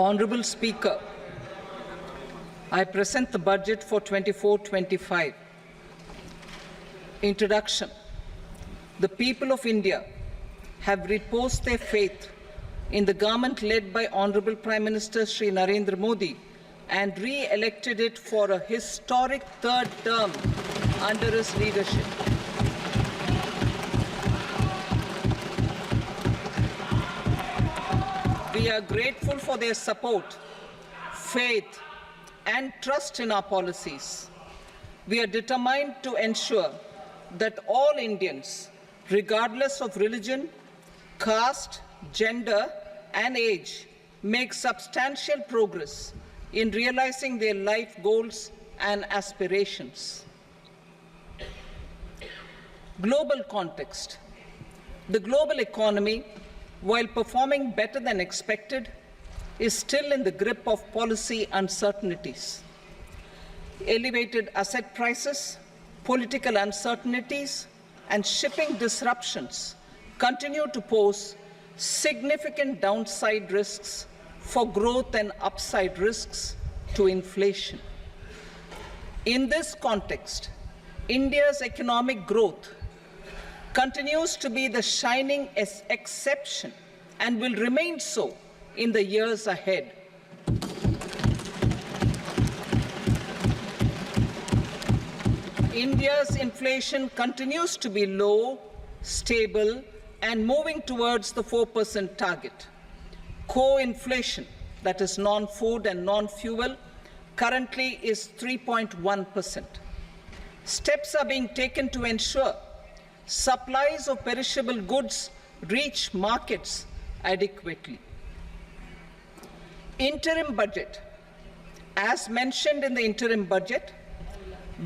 Honourable Speaker, I present the budget for 24-25. Introduction. The people of India have reposed their faith in the government led by Honourable Prime Minister Shri Narendra Modi and re-elected it for a historic third term under his leadership. We are grateful for their support, faith, and trust in our policies. We are determined to ensure that all Indians, regardless of religion, caste, gender, and age, make substantial progress in realizing their life goals and aspirations. Global context. The global economy, while performing better than expected, is still in the grip of policy uncertainties. Elevated asset prices, political uncertainties, and shipping disruptions continue to pose significant downside risks for growth and upside risks to inflation. In this context, India's economic growth continues to be the shining exception and will remain so in the years ahead. India's inflation continues to be low, stable, and moving towards the 4% target. Core inflation, that is non-food and non-fuel, currently is 3.1%. Steps are being taken to ensure supplies of perishable goods reach markets adequately. Interim budget. As mentioned in the interim budget,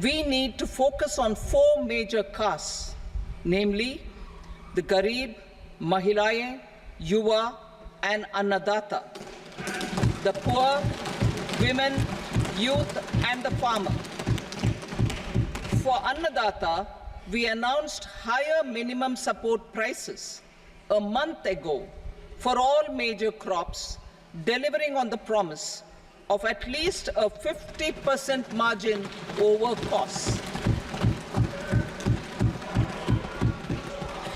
we need to focus on 4 major castes, namely the Garib, Mahilaye, Yuva, and Annadata, the poor, women, youth, and the farmer. For Annadata, we announced higher minimum support prices a month ago for all major crops, delivering on the promise of at least a 50% margin over costs.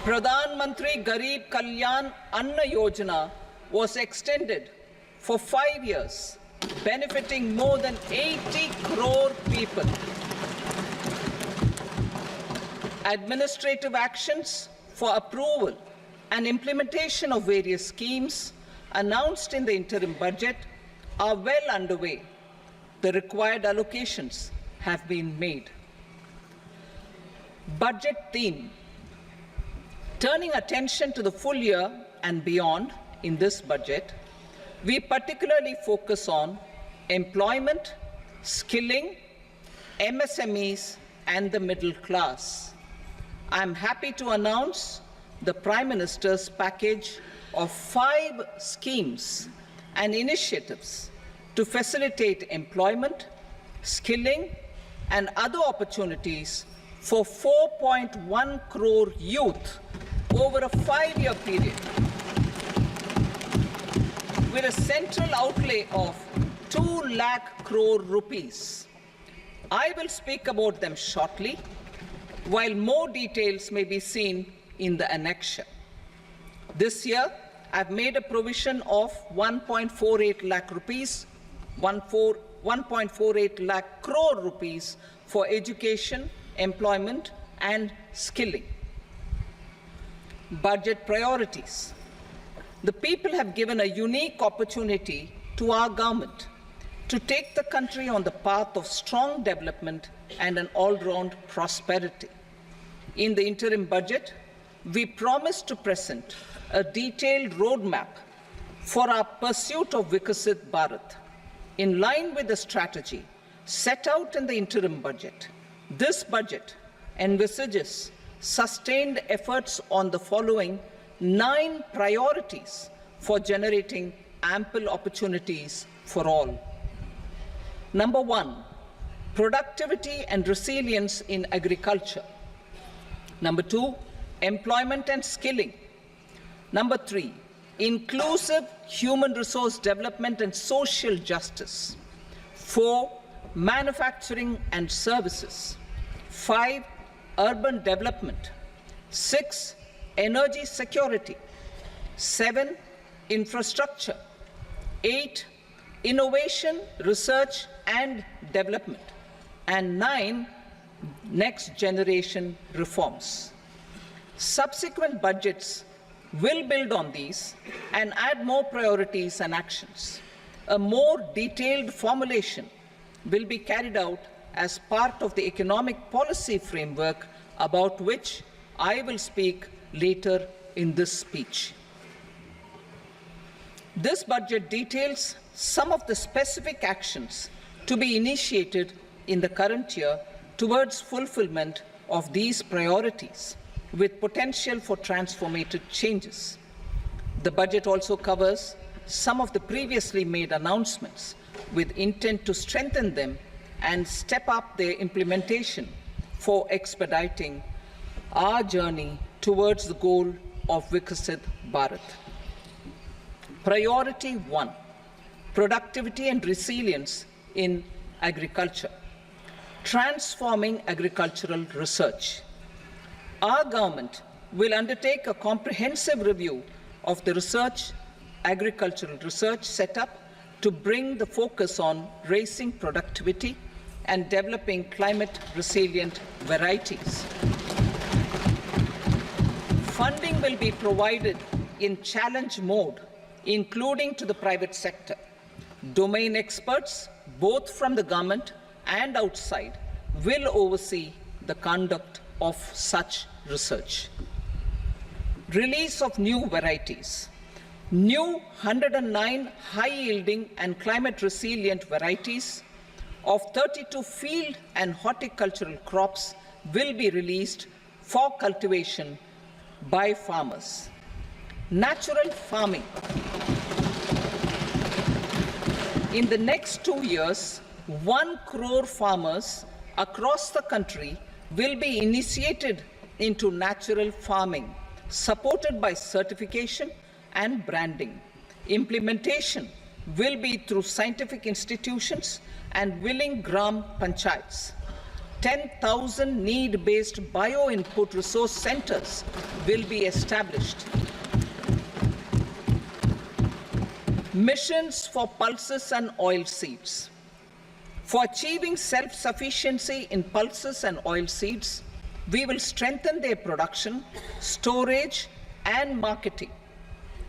Pradhan Mantri Garib Kalyan Anna Yojana was extended for 5 years, benefiting more than 80 crore people. Administrative actions for approval and implementation of various schemes announced in the interim budget are well underway. The required allocations have been made. Budget theme. Turning attention to the full year and beyond in this budget, we particularly focus on employment, skilling, MSMEs, and the middle class. I am happy to announce the Prime Minister's package of 5 schemes and initiatives to facilitate employment, skilling, and other opportunities for 4.1 crore youth over a 5-year period, with a central outlay of 2 lakh crore rupees. I will speak about them shortly, while more details may be seen in the annexure. This year, I've made a provision of 1.48 lakh rupees, 1.48 lakh crore rupees for education, employment, and skilling. Budget priorities. The people have given a unique opportunity to our government to take the country on the path of strong development and an all-round prosperity. In the interim budget, we promise to present a detailed roadmap for our pursuit of Vikasit Bharat. In line with the strategy set out in the interim budget, this budget envisages sustained efforts on the following 9 priorities for generating ample opportunities for all. Number 1, productivity and resilience in agriculture. Number 2, employment and skilling. Number 3, inclusive human resource development and social justice. 4, manufacturing and services. 5, urban development. 6, energy security. 7, infrastructure. 8, innovation, research and development. And 9, next generation reforms. Subsequent budgets will build on these and add more priorities and actions. A more detailed formulation will be carried out as part of the economic policy framework about which I will speak later in this speech. This budget details some of the specific actions to be initiated in the current year towards fulfillment of these priorities, with potential for transformative changes. The budget also covers some of the previously made announcements with intent to strengthen them and step up their implementation for expediting our journey towards the goal of Vikasit Bharat. Priority 1, productivity and resilience in agriculture. Transforming agricultural research. Our government will undertake a comprehensive review of the agricultural research setup to bring the focus on raising productivity and developing climate-resilient varieties. Funding will be provided in challenge mode, including to the private sector. Domain experts, both from the government and outside, will oversee the conduct of such research. Release of new varieties. New 109 high-yielding and climate-resilient varieties of 32 field and horticultural crops will be released for cultivation by farmers. Natural farming. In the next 2 years, 1 crore farmers across the country will be initiated into natural farming, supported by certification and branding. Implementation will be through scientific institutions and willing gram panchayats. 10,000 need-based bio-input resource centers will be established. Missions for pulses and oil seeds. For achieving self-sufficiency in pulses and oil seeds, we will strengthen their production, storage, and marketing.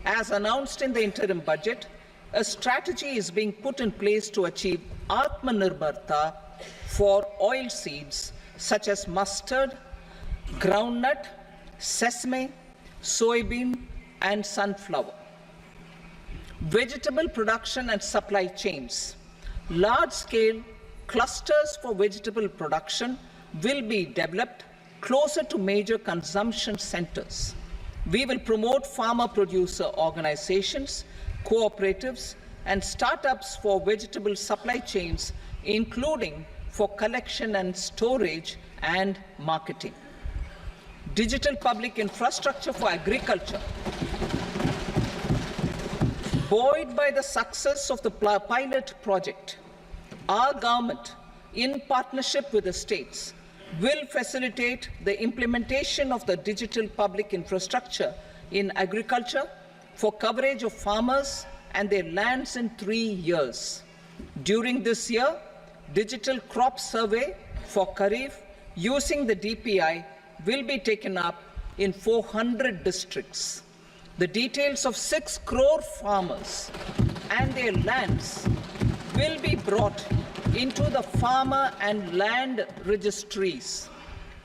As announced in the interim budget, a strategy is being put in place to achieve Atmanirbharta for oil seeds such as mustard, groundnut, sesame, soybean, and sunflower. Vegetable production and supply chains. Large-scale clusters for vegetable production will be developed closer to major consumption centers. We will promote farmer-producer organizations, cooperatives, and startups for vegetable supply chains, including for collection and storage and marketing. Digital public infrastructure for agriculture. Buoyed by the success of the pilot project, our government, in partnership with the states, will facilitate the implementation of the digital public infrastructure in agriculture for coverage of farmers and their lands in 3 years. During this year, digital crop survey for Kharif using the DPI will be taken up in 400 districts. The details of 6 crore farmers and their lands will be brought into the farmer and land registries.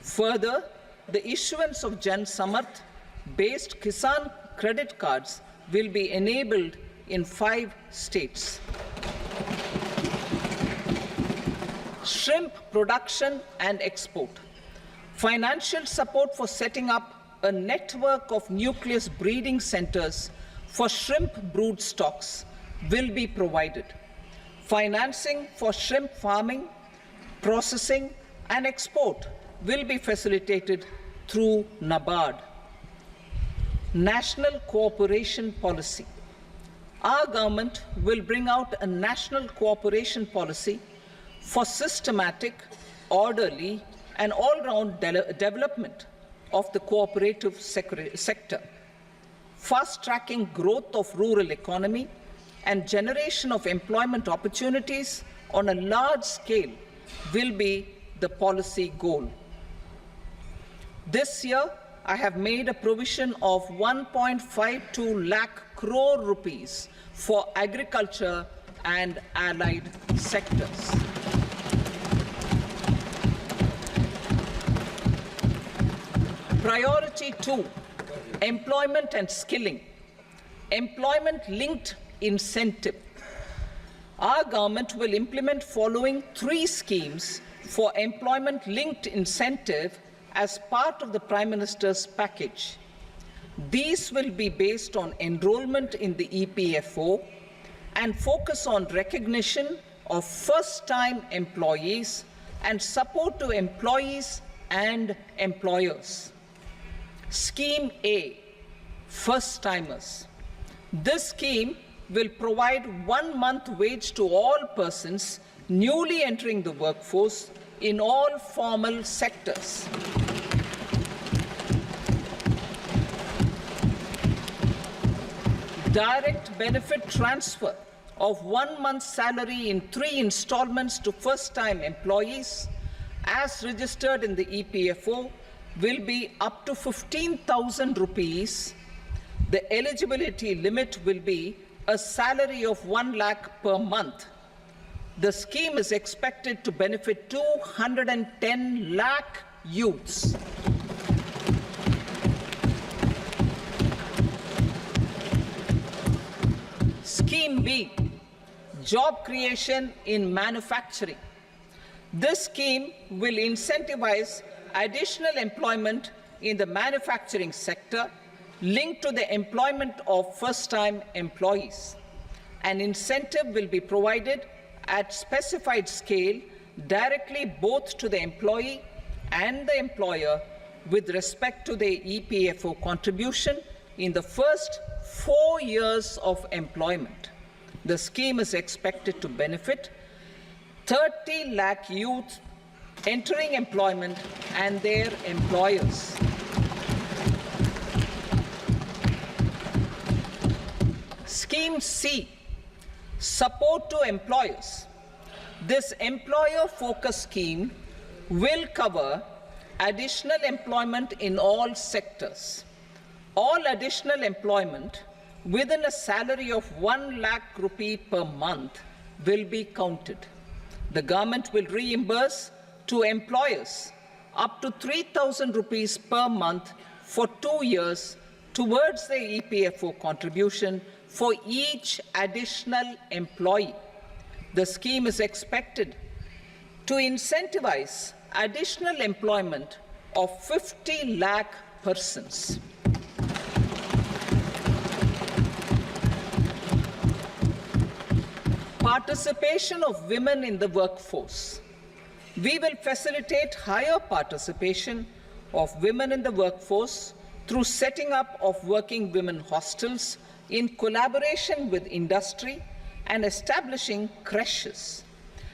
Further, the issuance of Jan Samarth-based Kisan credit cards will be enabled in 5 states. Shrimp production and export. Financial support for setting up a network of nucleus breeding centers for shrimp brood stocks will be provided. Financing for shrimp farming, processing, and export will be facilitated through NABARD. National cooperation policy. Our government will bring out a national cooperation policy for systematic, orderly, and all-round development of the cooperative sector, fast-tracking growth of rural economy and generation of employment opportunities on a large scale will be the policy goal. This year, I have made a provision of 1.52 lakh crore rupees for agriculture and allied sectors. Priority 2, employment and skilling. Employment-linked incentive. Our government will implement following 3 schemes for employment-linked incentive as part of the Prime Minister's package. These will be based on enrollment in the EPFO and focus on recognition of first-time employees and support to employees and employers. Scheme A, first-timers. This scheme will provide 1 month wage to all persons newly entering the workforce in all formal sectors. Direct benefit transfer of 1 month's salary in 3 installments to first-time employees as registered in the EPFO will be up to 15,000 rupees. The eligibility limit will be a salary of 1 lakh per month. The scheme is expected to benefit 210 lakh youths. Scheme B, job creation in manufacturing. This scheme will incentivize additional employment in the manufacturing sector linked to the employment of first-time employees. An incentive will be provided at specified scale directly both to the employee and the employer with respect to the EPFO contribution in the first 4 years of employment. The scheme is expected to benefit 30 lakh youth entering employment and their employers. Scheme C, support to employers. This employer-focused scheme will cover additional employment in all sectors. All additional employment within a salary of 1 lakh rupee per month will be counted. The government will reimburse to employers up to 3,000 rupees per month for 2 years towards the EPFO contribution for each additional employee. The scheme is expected to incentivize additional employment of 50 lakh persons. Participation of women in the workforce. We will facilitate higher participation of women in the workforce through setting up of working women hostels in collaboration with industry and establishing creches.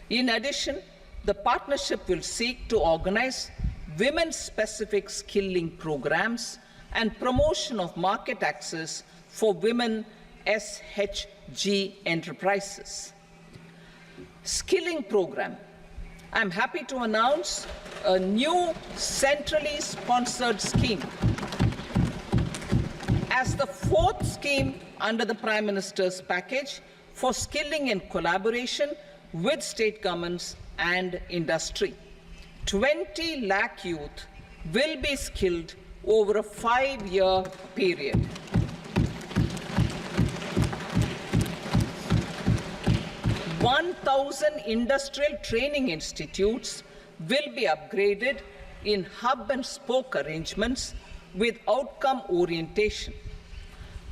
In addition, the partnership will seek to organize women-specific skilling programs and promotion of market access for women SHG enterprises. Skilling program. I'm happy to announce a new centrally sponsored scheme as the 4th scheme under the Prime Minister's package for skilling in collaboration with state governments and industry. 20 lakh youth will be skilled over a 5-year period. "1,000 industrial training institutes will be upgraded in hub and spoke arrangements with outcome orientation.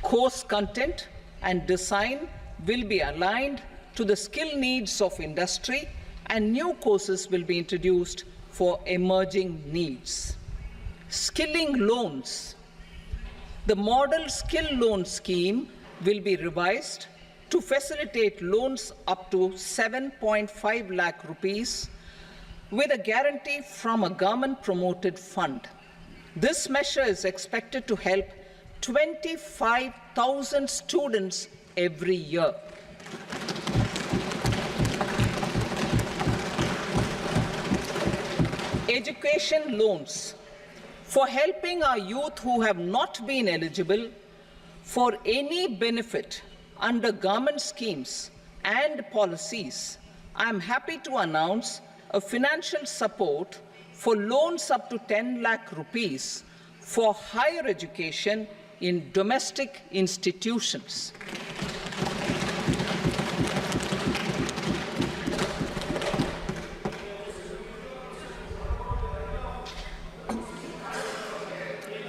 Course content and design will be aligned to the skill needs of industry, and new courses will be introduced for emerging needs. Skilling loans. The model skill loan scheme will be revised to facilitate loans up to 7.5 lakh rupees with a guarantee from a government-promoted fund. This measure is expected to help 25,000 students every year. Education loans for helping our youth who have not been eligible for any benefit under government schemes and policies. I am happy to announce a financial support for loans up to 10 lakh rupees for higher education in domestic institutions.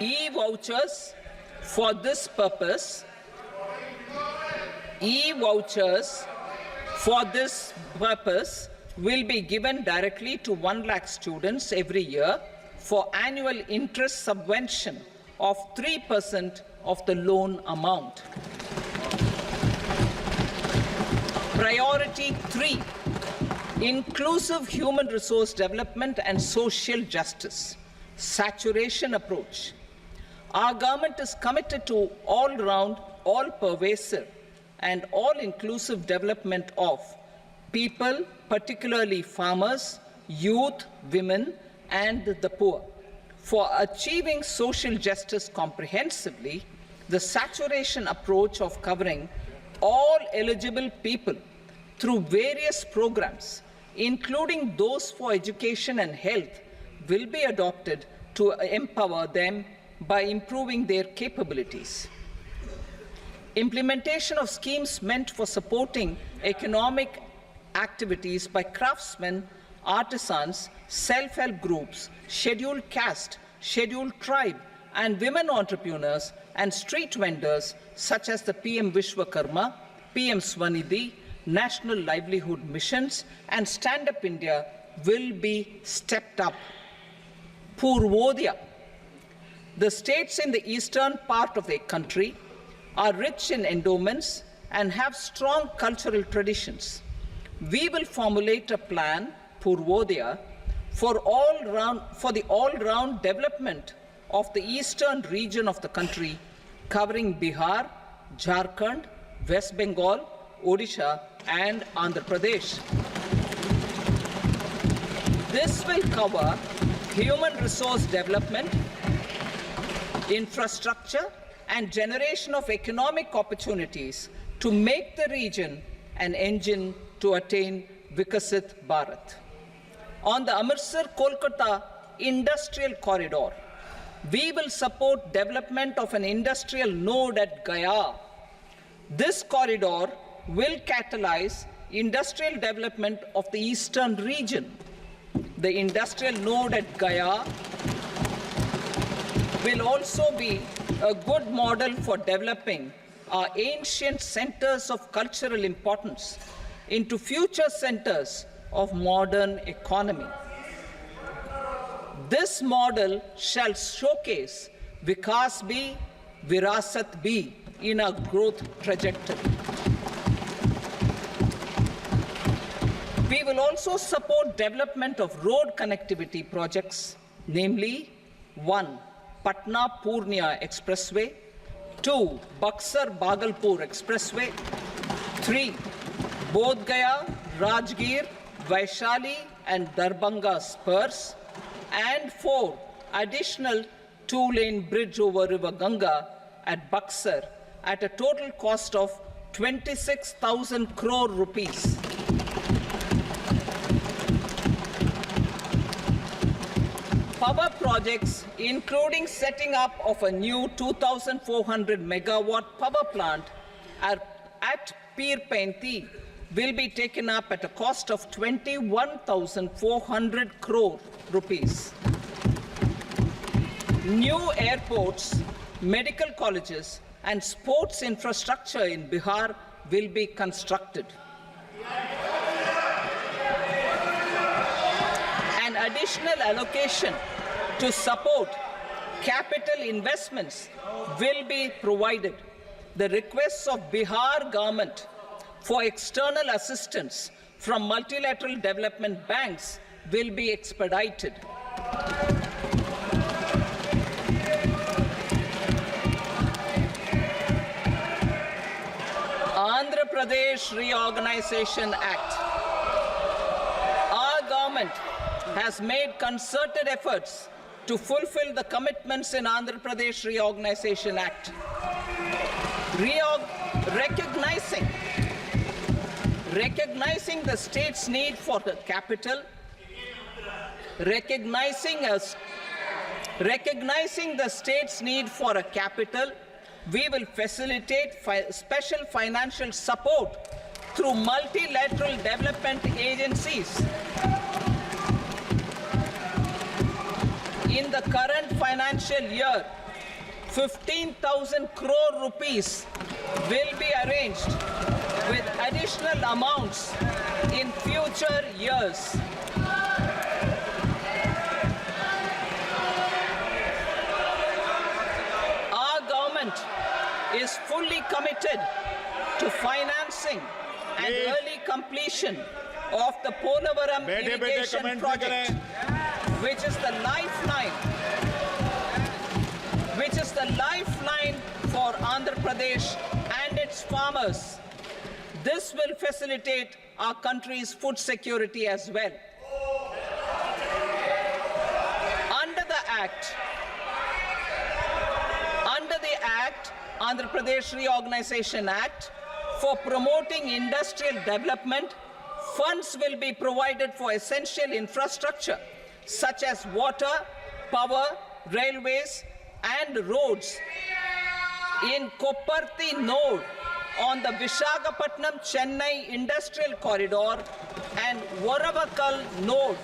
E-vouchers for this purpose. E-vouchers for this purpose will be given directly to 1 lakh students every year for annual interest subvention of 3% of the loan amount. Priority 3, inclusive human resource development and social justice, saturation approach. Our government is committed to all-round, all-pervasive and all-inclusive development of people, particularly farmers, youth, women, and the poor. For achieving social justice comprehensively, the saturation approach of covering all eligible people through various programs, including those for education and health, will be adopted to empower them by improving their capabilities. Implementation of schemes meant for supporting economic activities by craftsmen, artisans, self-help groups, scheduled caste, scheduled tribe, and women entrepreneurs and street vendors such as the PM Vishwakarma, PM Swanidhi, National Livelihood Missions, and Stand Up India will be stepped up. Purvodaya. The states in the eastern part of the country are rich in endowments and have strong cultural traditions. We will formulate a plan, Purvodaya, for the all-round development of the eastern region of the country, covering Bihar, Jharkhand, West Bengal, Odisha, and Andhra Pradesh. This will cover human resource development, infrastructure, and generation of economic opportunities to make the region an engine to attain Vikasit Bharat. On the Amritsar-Kolkata industrial corridor, we will support development of an industrial node at Gaya. This corridor will catalyze industrial development of the eastern region. The industrial node at Gaya will also be a good model for developing our ancient centers of cultural importance into future centers of modern economy. This model shall showcase Vikas B, Virasat B in our growth trajectory. We will also support development of road connectivity projects, namely 1. Patna-Purnia Expressway, 2. Buxar-Bhagalpur Expressway, 3. Bodh Gaya, Rajgir, Vaishali and Darbhanga spurs, and 4. Additional 2-lane bridge over River Ganga at Buxar at a total cost of 26,000 crore rupees. Power projects, including setting up of a new 2,400 megawatt power plant at Pir Painti, will be taken up at a cost of 21,400 crore rupees. New airports, medical colleges, and sports infrastructure in Bihar will be constructed. An additional allocation to support Capital investments will be provided. The requests of Bihar government for external assistance from multilateral development banks will be expedited. Andhra Pradesh Reorganization Act. Our government has made concerted efforts to fulfill the commitments in Andhra Pradesh Reorganization Act. Recognizing the state's need for the capital, recognizing the state's need for a capital, we will facilitate special financial support through multilateral development agencies. In the current financial year, 15,000 crore rupees will be arranged with additional amounts in future years. Our government is fully committed to financing and early completion of the Polavaram irrigation project, which is the lifeline for Andhra Pradesh and its farmers. This will facilitate our country's food security as well. Under the Andhra Pradesh Reorganization Act, for promoting industrial development, funds will be provided for essential infrastructure such as water, power, railways, and roads. In Kopparthi node on the Visakhapatnam-Chennai Industrial Corridor and Varavakal node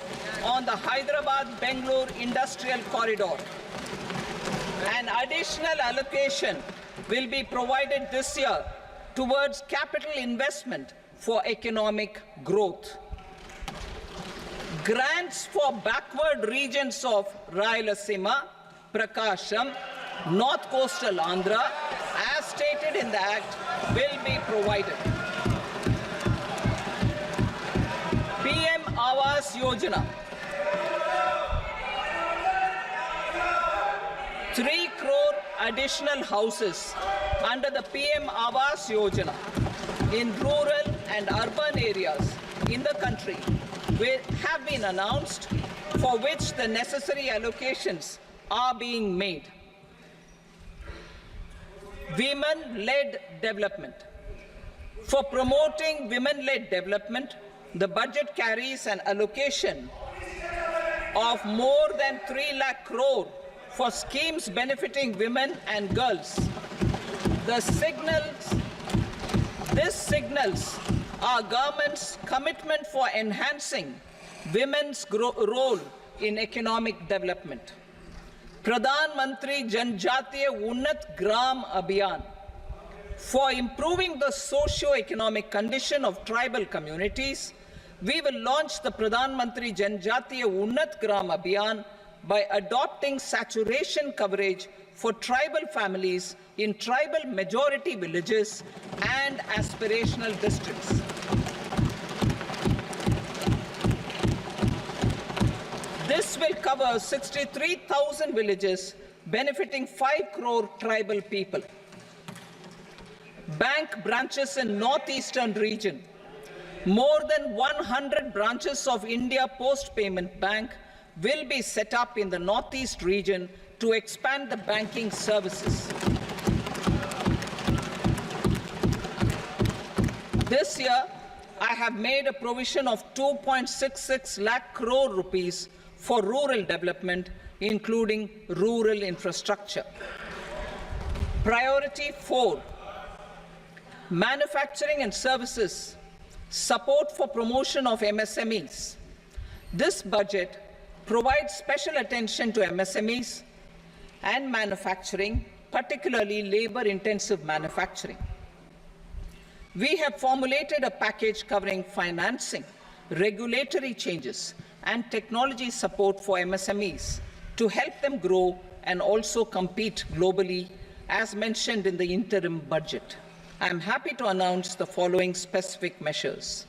on the Hyderabad-Bengaluru Industrial Corridor. An additional allocation will be provided this year towards capital investment for economic growth. Grants for backward regions of Rayalaseema, Prakasham, North Coastal Andhra, as stated in the Act, will be provided. PM Awas Yojana. 3 crore additional houses under the PM Awas Yojana in rural and urban areas in the country have been announced, for which the necessary allocations are being made. Women-led development. For promoting women-led development, the budget carries an allocation of more than 3 lakh crore for schemes benefiting women and girls. This signals our government's commitment for enhancing women's role in economic development. Pradhan Mantri Janjatiya Unnat Gram Abhiyan. For improving the socio-economic condition of tribal communities, we will launch the Pradhan Mantri Janjatiya Unnat Gram Abhiyan by adopting saturation coverage for tribal families in tribal majority villages and aspirational districts. This will cover 63,000 villages, benefiting 5 crore tribal people. Bank branches in northeastern region. More than 100 branches of India Post Payment Bank will be set up in the northeast region to expand the banking services. This year, I have made a provision of 2.66 lakh crore rupees for rural development, including rural infrastructure. Priority 4, manufacturing and services, support for promotion of MSMEs. This budget provides special attention to MSMEs and manufacturing, particularly labor-intensive manufacturing. We have formulated a package covering financing, regulatory changes, and technology support for MSMEs to help them grow and also compete globally, as mentioned in the interim budget. I am happy to announce the following specific measures.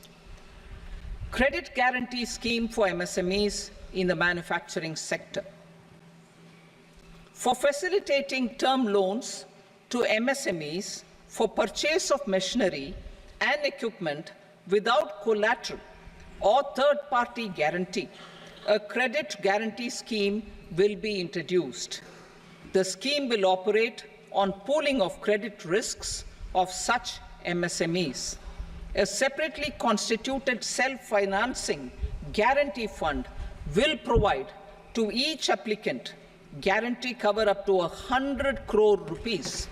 Credit guarantee scheme for MSMEs in the manufacturing sector. For facilitating term loans to MSMEs for purchase of machinery and equipment without collateral or third-party guarantee, a credit guarantee scheme will be introduced. The scheme will operate on pooling of credit risks of such MSMEs. A separately constituted self-financing guarantee fund will provide to each applicant guarantee cover up to 100 crore rupees,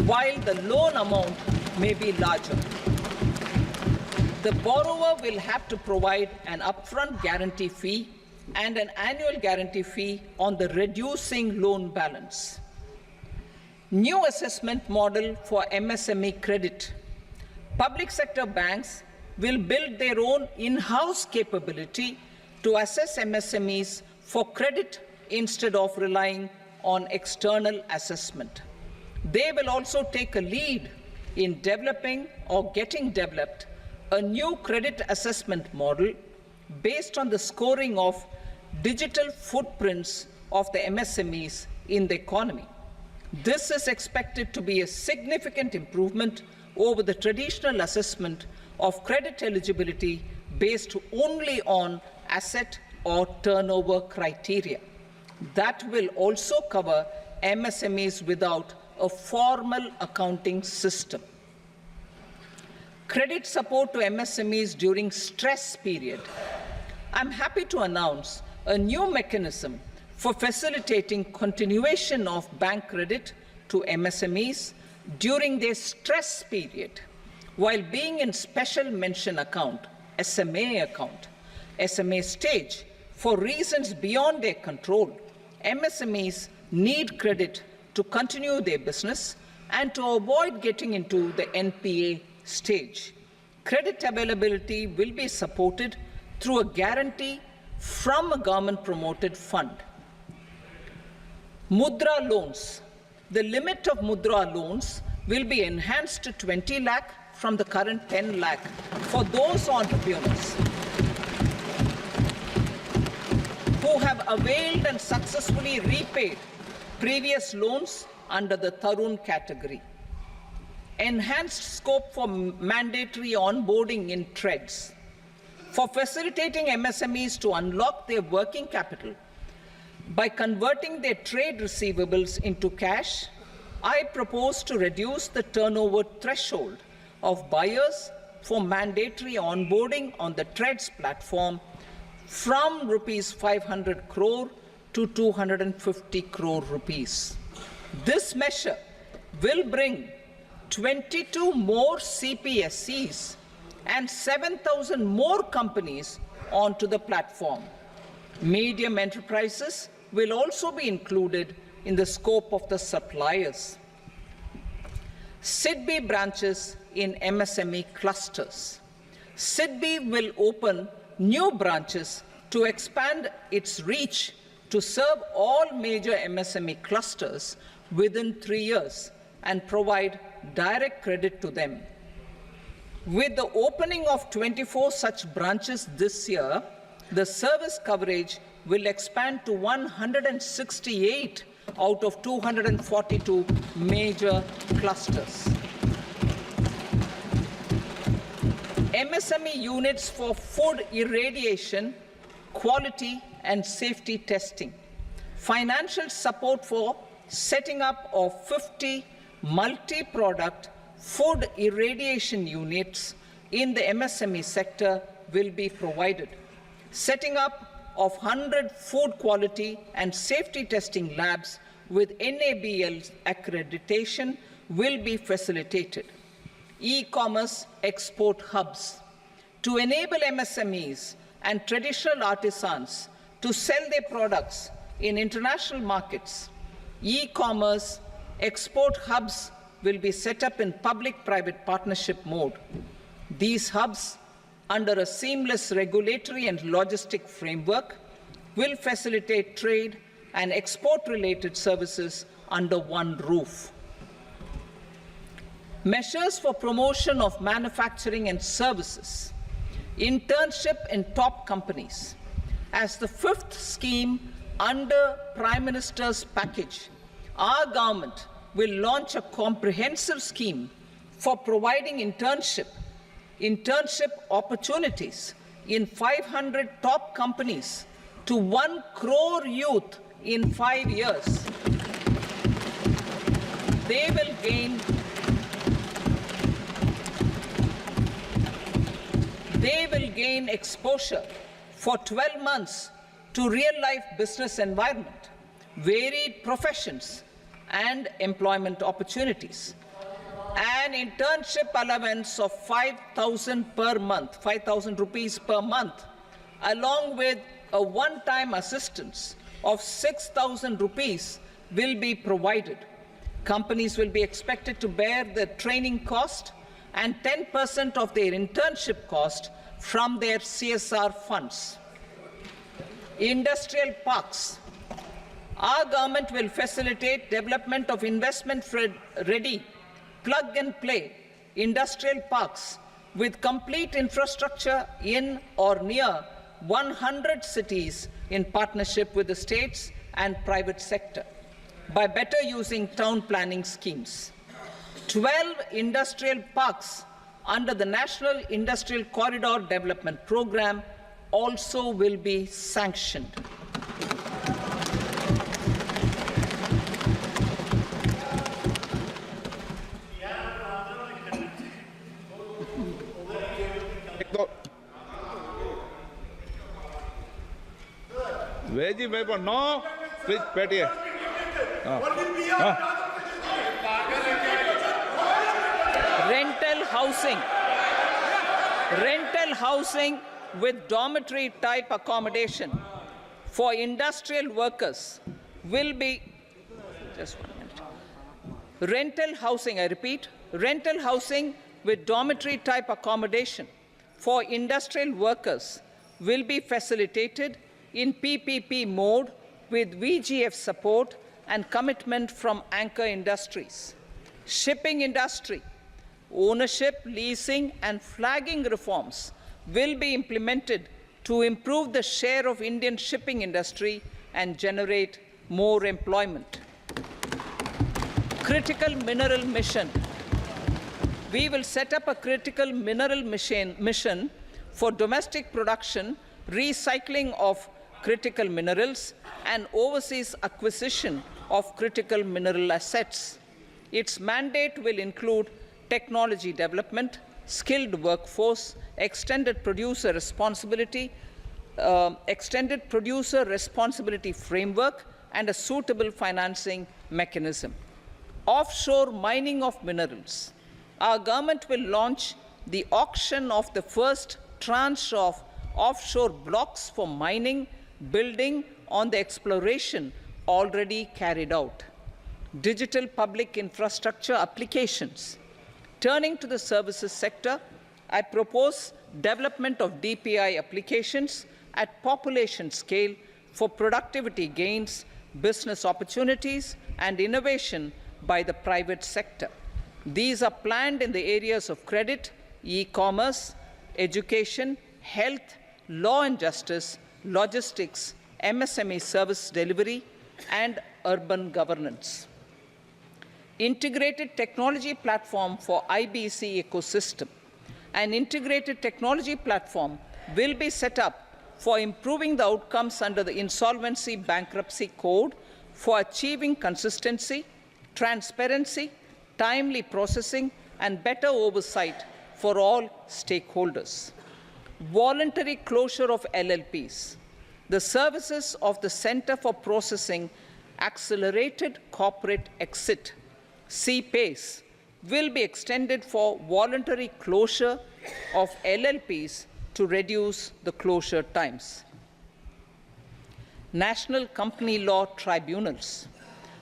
while the loan amount may be larger. The borrower will have to provide an upfront guarantee fee and an annual guarantee fee on the reducing loan balance. New assessment model for MSME credit. Public sector banks will build their own in-house capability to assess MSMEs for credit instead of relying on external assessment. They will also take a lead in developing or getting developed a new credit assessment model based on the scoring of digital footprints of the MSMEs in the economy. This is expected to be a significant improvement over the traditional assessment of credit eligibility based only on asset or turnover criteria. That will also cover MSMEs without a formal accounting system. Credit support to MSMEs during stress period. I'm happy to announce a new mechanism for facilitating continuation of bank credit to MSMEs during their stress period while being in special mention account, SMA stage, for reasons beyond their control. MSMEs need credit to continue their business and to avoid getting into the NPA stage. Credit availability will be supported through a guarantee from a government-promoted fund. Mudra loans. The limit of Mudra loans will be enhanced to 20 lakh from the current 10 lakh for those entrepreneurs who have availed and successfully repaid previous loans under the Tarun category. Enhanced scope for mandatory onboarding in trades. For facilitating MSMEs to unlock their working capital by converting their trade receivables into cash, I propose to reduce the turnover threshold of buyers for mandatory onboarding on the trades platform from rupees 500 crore to 250 crore rupees. This measure will bring 22 more CPSCs and 7,000 more companies onto the platform. Medium enterprises will also be included in the scope of the suppliers. SIDBI branches in MSME clusters. SIDBI will open new branches to expand its reach to serve all major MSME clusters within 3 years and provide direct credit to them. With the opening of 24 such branches this year, the service coverage will expand to 168 out of 242 major clusters. MSME units for food irradiation, quality and safety testing. Financial support for setting up of 50 multi-product food irradiation units in the MSME sector will be provided. Setting up of 100 food quality and safety testing labs with NABL accreditation will be facilitated. E-commerce export hubs. To enable MSMEs and traditional artisans to sell their products in international markets, e-commerce export hubs will be set up in public-private partnership mode. These hubs, under a seamless regulatory and logistic framework, will facilitate trade and export-related services under one roof. Measures for promotion of manufacturing and services. Internship in top companies. As the fifth scheme under Prime Minister's package, our government will launch a comprehensive scheme for providing internship opportunities in 500 top companies to 1 crore youth in 5 years. They will gain exposure for 12 months to real-life business environment, varied professions, and employment opportunities. An internship allowance of 5,000 per month, 5,000 rupees per month, along with a one-time assistance of 6,000 rupees will be provided. Companies will be expected to bear the training cost and 10% of their internship cost from their CSR funds. Industrial parks. Our government will facilitate development of investment-ready, plug-and-play industrial parks with complete infrastructure in or near 100 cities in partnership with the states and private sector by better using town planning schemes. 12 industrial parks under the National Industrial Corridor Development Program also will be sanctioned. Veggie paper, no. Please, Petty. Rental housing with dormitory type accommodation for industrial workers will be, just 1 minute. Rental housing, I repeat, rental housing with dormitory type accommodation for industrial workers will be facilitated in PPP mode with VGF support and commitment from anchor industries. Shipping industry, ownership, leasing, and flagging reforms will be implemented to improve the share of Indian shipping industry and generate more employment. Critical mineral mission. We will set up a critical mineral mission for domestic production, recycling of critical minerals, and overseas acquisition of critical mineral assets. Its mandate will include technology development, skilled workforce, extended producer responsibility framework, and a suitable financing mechanism. Offshore mining of minerals. Our government will launch the auction of the first tranche of offshore blocks for mining, building on the exploration already carried out. Digital public infrastructure applications. Turning to the services sector, I propose development of DPI applications at population scale for productivity gains, business opportunities, and innovation by the private sector. These are planned in the areas of credit, e-commerce, education, health, law and justice, logistics, MSME service delivery, and urban governance. Integrated technology platform for IBC ecosystem. An integrated technology platform will be set up for improving the outcomes under the Insolvency Bankruptcy Code for achieving consistency, transparency, timely processing, and better oversight for all stakeholders. Voluntary closure of LLPs. The services of the Center for Processing Accelerated Corporate Exit, CPACE, will be extended for voluntary closure of LLPs to reduce the closure times. National Company Law Tribunals.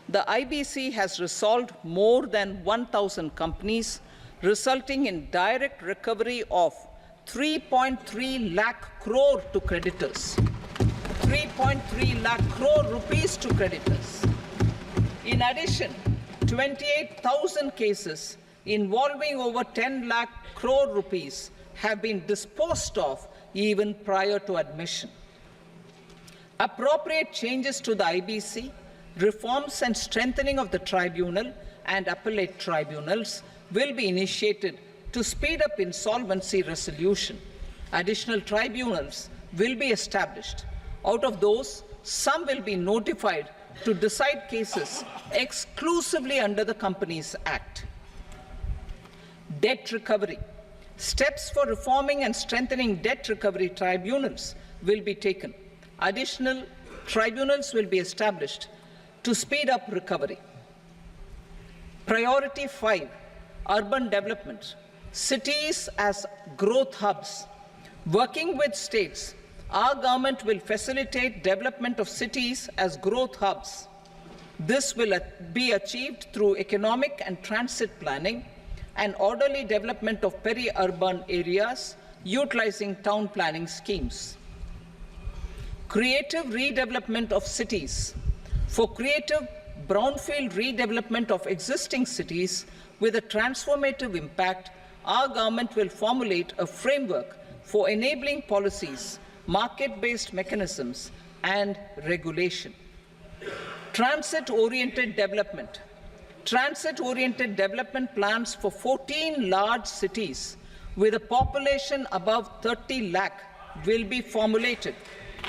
The IBC has resolved more than 1,000 companies, resulting in direct recovery of 3.3 lakh crore to creditors. 3 3.3 lakh crore rupees to creditors. In addition, 28,000 cases involving over 10 lakh crore rupees have been disposed of even prior to admission. Appropriate changes to the IBC, reforms and strengthening of the tribunal and appellate tribunals will be initiated to speed up insolvency resolution. Additional tribunals will be established. Out of those, some will be notified to decide cases exclusively under the Companies Act. Debt recovery. Steps for reforming and strengthening debt recovery tribunals will be taken. Additional tribunals will be established to speed up recovery. Priority 5, urban development. Cities as growth hubs. Working with states, our government will facilitate development of cities as growth hubs. This will be achieved through economic and transit planning and orderly development of peri-urban areas utilizing town planning schemes. Creative redevelopment of cities. For creative brownfield redevelopment of existing cities with a transformative impact, our government will formulate a framework for enabling policies, market-based mechanisms, and regulation. Transit-oriented development. Transit-oriented development plans for 14 large cities with a population above 30 lakh will be formulated,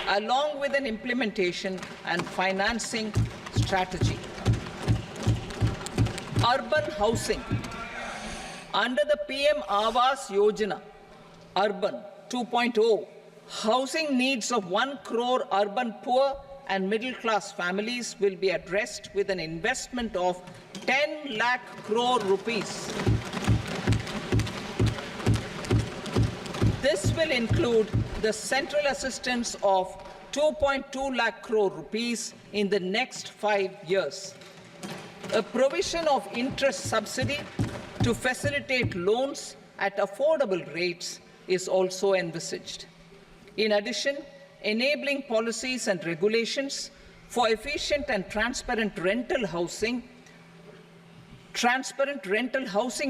along with an implementation and financing strategy. Urban housing. Under the PM Awas Yojana, Urban 2.0, housing needs of 1 crore urban poor and middle-class families will be addressed with an investment of 10 lakh crore rupees. This will include the central assistance of 2.2 lakh crore rupees in the next 5 years. A provision of interest subsidy to facilitate loans at affordable rates is also envisaged. In addition, enabling policies and regulations for efficient and transparent rental housing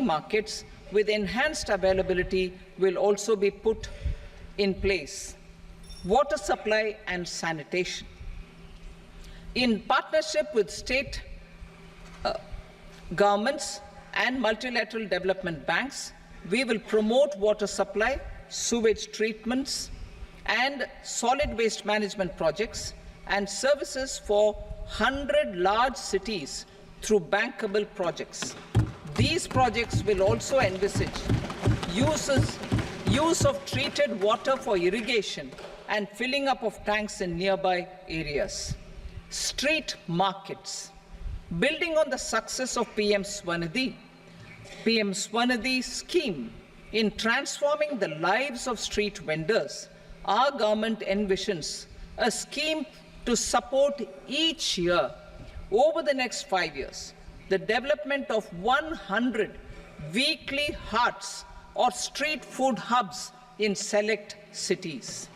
markets with enhanced availability will also be put in place. Water supply and sanitation. In partnership with state governments and multilateral development banks, we will promote water supply, sewage treatments, and solid waste management projects and services for 100 large cities through bankable projects. These projects will also envisage use of treated water for irrigation and filling up of tanks in nearby areas. Street markets. Building on the success of PM Swanidhi scheme in transforming the lives of street vendors, our government envisions a scheme to support each year over the next 5 years the development of 100 weekly hearts or street food hubs in select cities.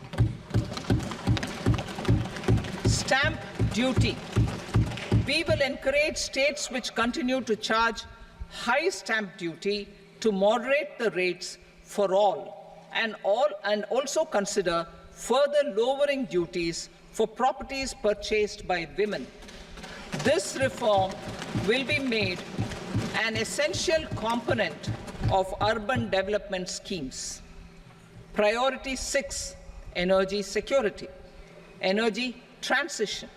Stamp duty. We will encourage states which continue to charge high stamp duty to moderate the rates for all and also consider further lowering duties for properties purchased by women. This reform will be made an essential component of urban development schemes. Priority 6, energy security, energy transition.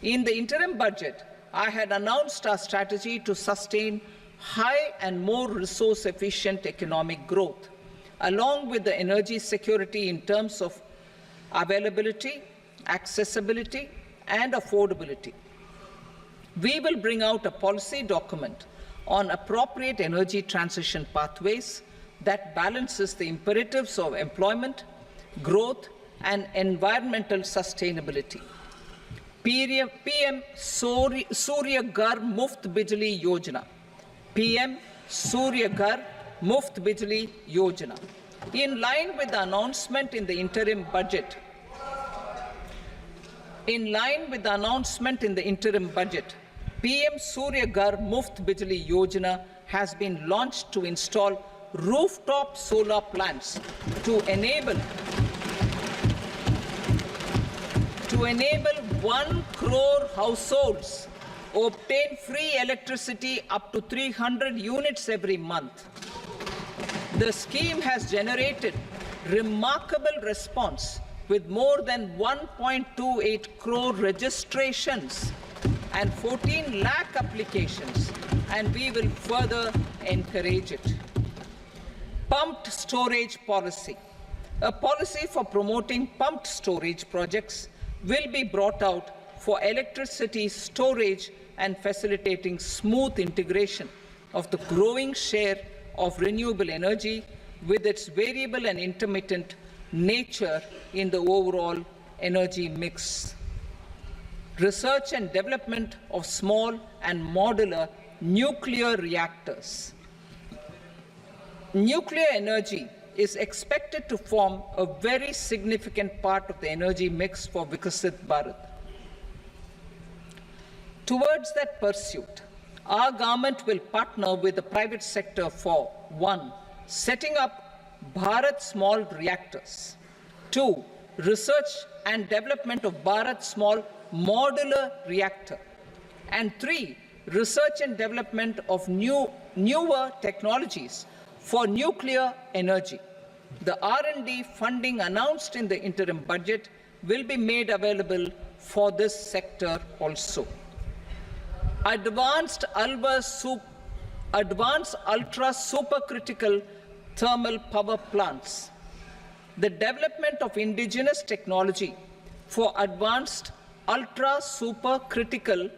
In the interim budget, I had announced our strategy to sustain high and more resource-efficient economic growth, along with the energy security in terms of availability, accessibility, and affordability. We will bring out a policy document on appropriate energy transition pathways that balances the imperatives of employment, growth, and environmental sustainability. PM Surya Ghar Muft Bijli Yojana. PM Surya Ghar Muft Bijli Yojana. In line with the announcement in the interim budget, In line with the announcement in the interim budget, PM Surya Ghar Muft Bijli Yojana has been launched to install rooftop solar plants to enable 1 crore households obtain free electricity up to 300 units every month. The scheme has generated remarkable response with more than 1.28 crore registrations and 14 lakh applications, and we will further encourage it. Pumped storage policy. A policy for promoting pumped storage projects will be brought out for electricity storage and facilitating smooth integration of the growing share of renewable energy with its variable and intermittent nature in the overall energy mix. Research and development of small and modular nuclear reactors. Nuclear energy is expected to form a very significant part of the energy mix for Vikasit Bharat. Towards that pursuit, our government will partner with the private sector for 1. Setting up Bharat Small Reactors, 2. Research and development of Bharat Small Modular Reactor, and 3. Research and development of newer technologies for nuclear energy. The R&D funding announced in the interim budget will be made available for this sector also. Advanced ultra supercritical thermal power plants. The development of indigenous technology for advanced ultra supercritical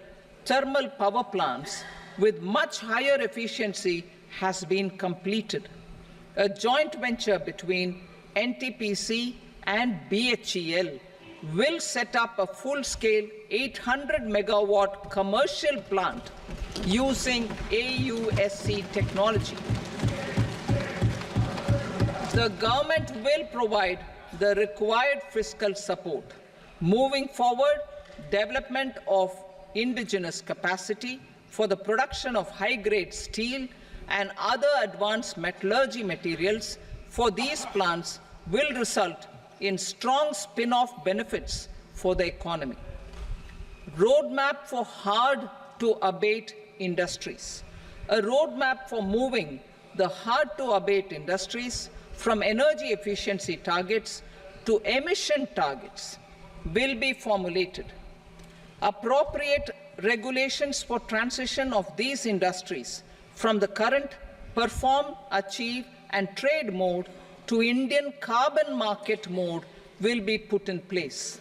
thermal power plants with much higher efficiency has been completed. A joint venture between NTPC and BHEL will set up a full-scale 800 megawatt commercial plant using AUSC technology. The government will provide the required fiscal support. Moving forward, development of indigenous capacity for the production of high-grade steel and other advanced metallurgy materials for these plants will result in strong spin-off benefits for the economy. Roadmap for hard-to-abate industries. A roadmap for moving the hard-to-abate industries from energy efficiency targets to emission targets will be formulated. Appropriate regulations for transition of these industries from the current perform, achieve, and trade mode to Indian carbon market mode will be put in place.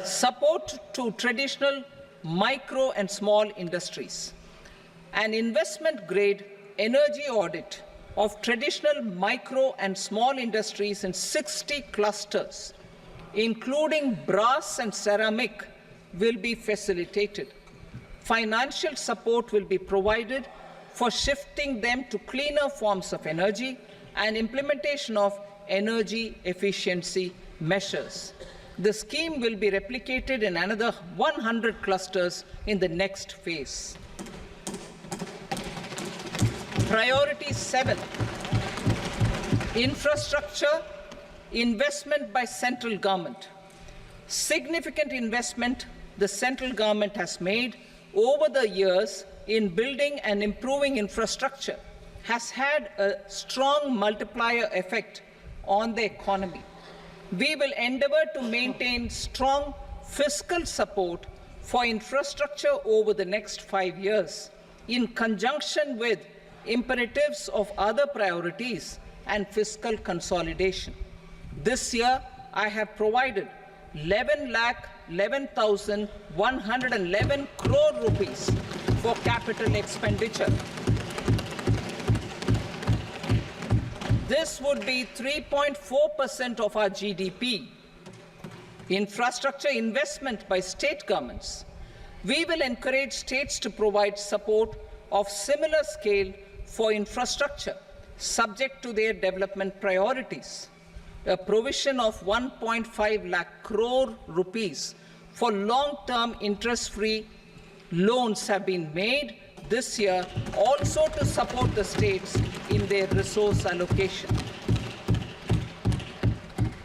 Support to traditional micro and small industries. An investment-grade energy audit of traditional micro and small industries in 60 clusters, including brass and ceramic, will be facilitated. Financial support will be provided for shifting them to cleaner forms of energy and implementation of energy efficiency measures. The scheme will be replicated in another 100 clusters in the next phase. Priority 7, infrastructure investment by central government. Significant investment the central government has made over the years in building and improving infrastructure has had a strong multiplier effect on the economy. We will endeavor to maintain strong fiscal support for infrastructure over the next 5 years in conjunction with imperatives of other priorities and fiscal consolidation. This year, I have provided 11,11,111 crore rupees for capital expenditure. This would be 3.4% of our GDP. Infrastructure investment by state governments. We will encourage states to provide support of similar scale for infrastructure, subject to their development priorities. a provision of 1.5 lakh crore rupees for long-term interest-free loans have been made this year, also to support the states in their resource allocation.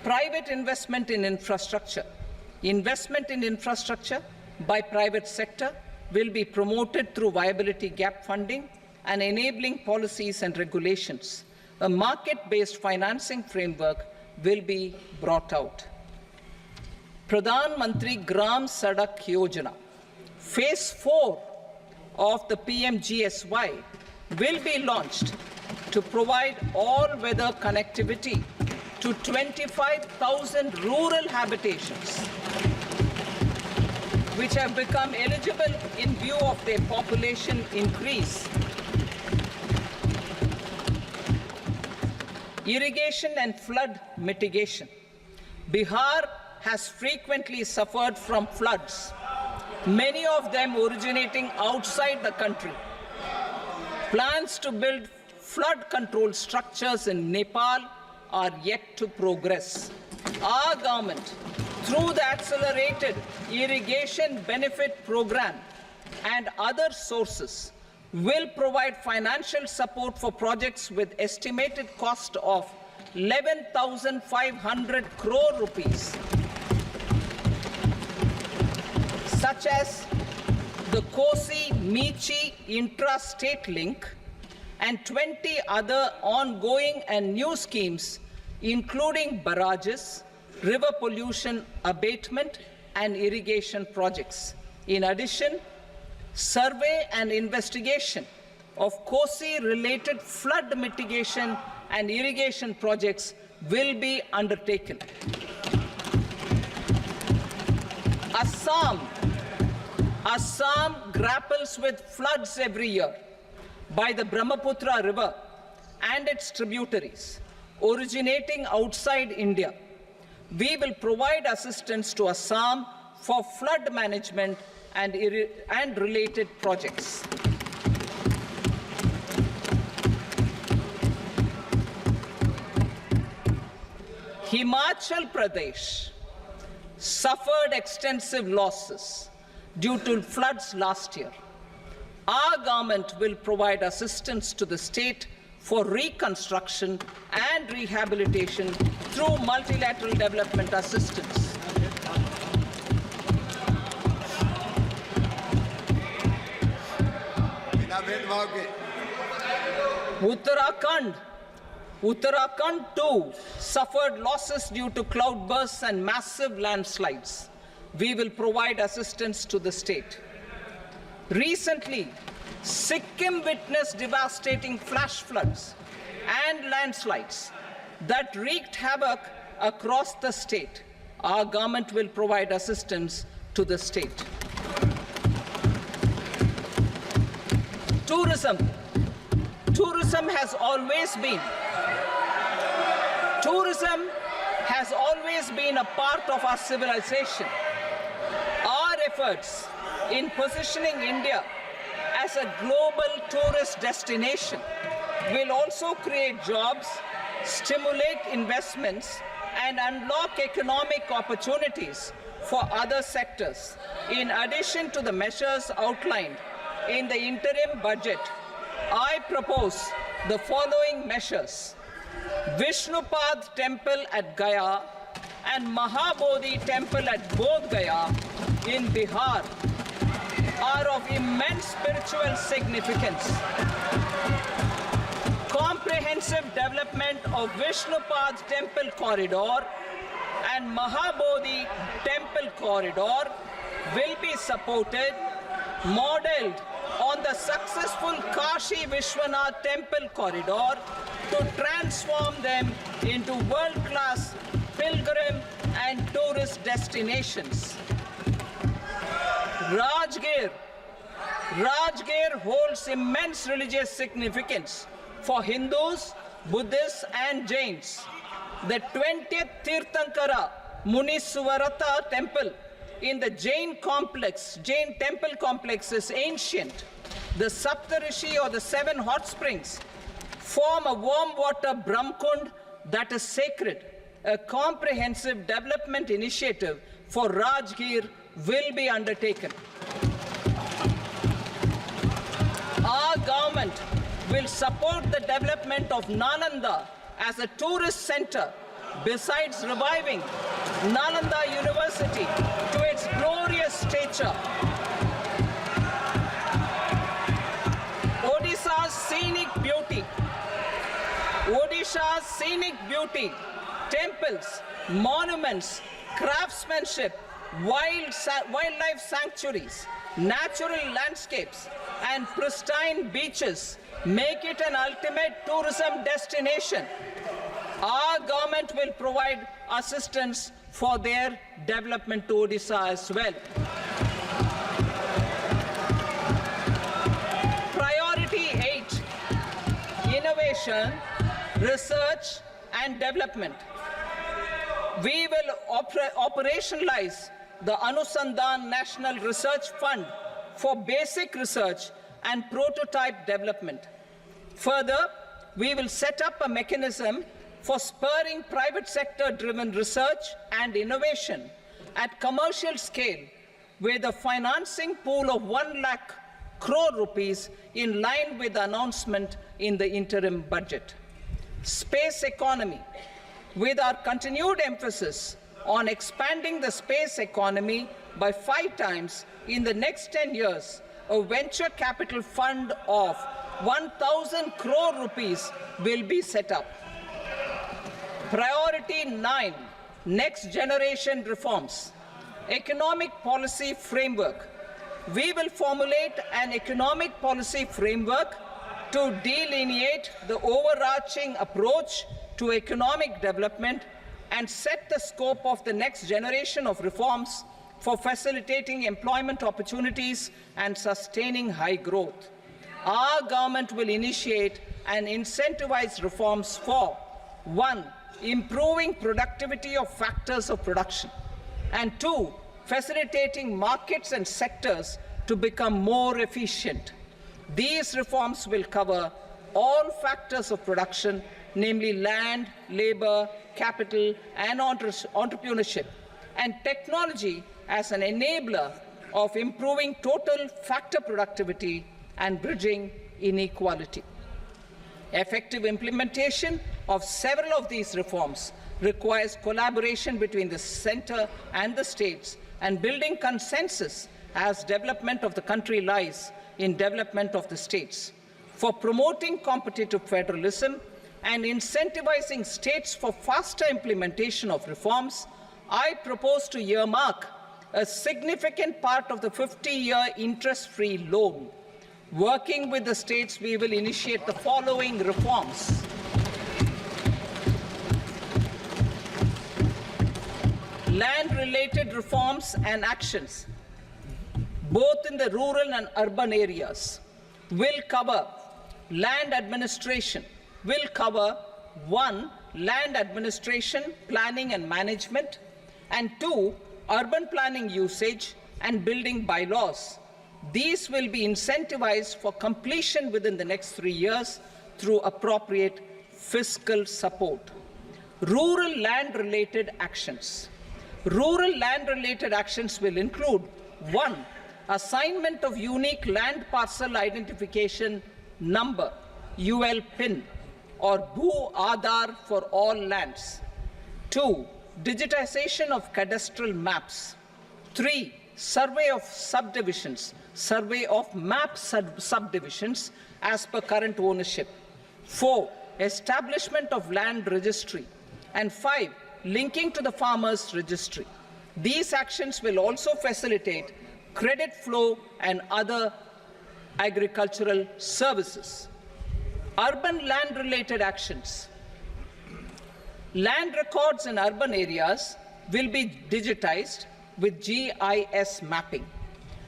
Private investment in infrastructure. Investment in infrastructure by private sector will be promoted through viability gap funding and enabling policies and regulations. A market-based financing framework will be brought out. Pradhan Mantri Gram Sadak Yojana, Phase 4 of the PMGSY will be launched to provide all-weather connectivity to 25,000 rural habitations, which have become eligible in view of their population increase. Irrigation and flood mitigation. Bihar has frequently suffered from floods, many of them originating outside the country. Plans to build flood control structures in Nepal are yet to progress. Our government, through the Accelerated Irrigation Benefit Program and other sources, will provide financial support for projects with estimated cost of 11,500 crore rupees, such as the Kosi-Michi intra-state link and 20 other ongoing and new schemes, including barrages, river pollution abatement, and irrigation projects. In addition, survey and investigation of Kosi-related flood mitigation and irrigation projects will be undertaken. Assam grapples with floods every year by the Brahmaputra River and its tributaries originating outside India. We will provide assistance to Assam for flood management and related projects. Himachal Pradesh suffered extensive losses due to floods last year. Our government will provide assistance to the state for reconstruction and rehabilitation through multilateral development assistance. Uttarakhand too suffered losses due to cloudbursts and massive landslides. We will provide assistance to the state. Recently, Sikkim witnessed devastating flash floods and landslides that wreaked havoc across the state. Our government will provide assistance to the state. Tourism has always been a part of our civilization. Our efforts in positioning India as a global tourist destination will also create jobs, stimulate investments, and unlock economic opportunities for other sectors. In addition to the measures outlined in the interim budget, I propose the following measures. Vishnupad Temple at Gaya and Mahabodhi Temple at Bodh Gaya in Bihar are of immense spiritual significance. Comprehensive development of Vishnupad Temple Corridor and Mahabodhi Temple Corridor will be supported, modeled on the successful Kashi Vishwanath Temple Corridor to transform them into world-class pilgrim and tourist destinations. Rajgir holds immense religious significance for Hindus, Buddhists, and Jains. The 20th Tirthankara Muniswarata temple in the Jain temple complex is ancient. The Saptarishi, or the 7 hot springs, form a warm water Brahmkund that is sacred. a comprehensive development initiative for Rajgir will be undertaken. Our government will support the development of Nalanda as a tourist center, besides reviving Nalanda University to its glorious stature. Odisha's scenic beauty, temples, monuments, craftsmanship, wildlife sanctuaries, natural landscapes, and pristine beaches make it an ultimate tourism destination. Our government will provide assistance for their development to Odisha as well. Priority 8, innovation, research and development. We will operationalize the Anusandhan National Research Fund for basic research and prototype development. Further, we will set up a mechanism for spurring private sector-driven research and innovation at commercial scale with a financing pool of 1 lakh crore rupees in line with the announcement in the interim budget. Space economy. With our continued emphasis on expanding the space economy by 5 times in the next 10 years, a venture capital fund of 1,000 crore rupees will be set up. Priority 9, next generation reforms. Economic policy framework. We will formulate an economic policy framework to delineate the overarching approach to economic development and set the scope of the next generation of reforms for facilitating employment opportunities and sustaining high growth. Our government will initiate and incentivize reforms for 1. Improving productivity of factors of production, and 2. Facilitating markets and sectors to become more efficient. These reforms will cover all factors of production, namely land, labor, capital, and entrepreneurship, and technology as an enabler of improving total factor productivity and bridging inequality. Effective implementation of several of these reforms requires collaboration between the center and the states and building consensus as development of the country lies in development of the states. For promoting competitive federalism and incentivizing states for faster implementation of reforms, I propose to earmark a significant part of the 50-year interest-free loan. Working with the states, we will initiate the following reforms. Land-related reforms and actions, both in the rural and urban areas, will cover land administration, will cover 1. Land administration, planning and management, and 2. Urban planning usage and building bylaws. These will be incentivized for completion within the next 3 years through appropriate fiscal support. Rural land-related actions. Rural land-related actions will include 1. Assignment of unique land parcel identification number, UL PIN, or Bhu Aadhaar for all lands. 2. Digitization of cadastral maps. 3. Survey of subdivisions, survey of map subdivisions as per current ownership. 4. Establishment of land registry. And 5. Linking to the farmers registry. These actions will also facilitate credit flow and other agricultural services. Urban land-related actions. Land records in urban areas will be digitized with GIS mapping.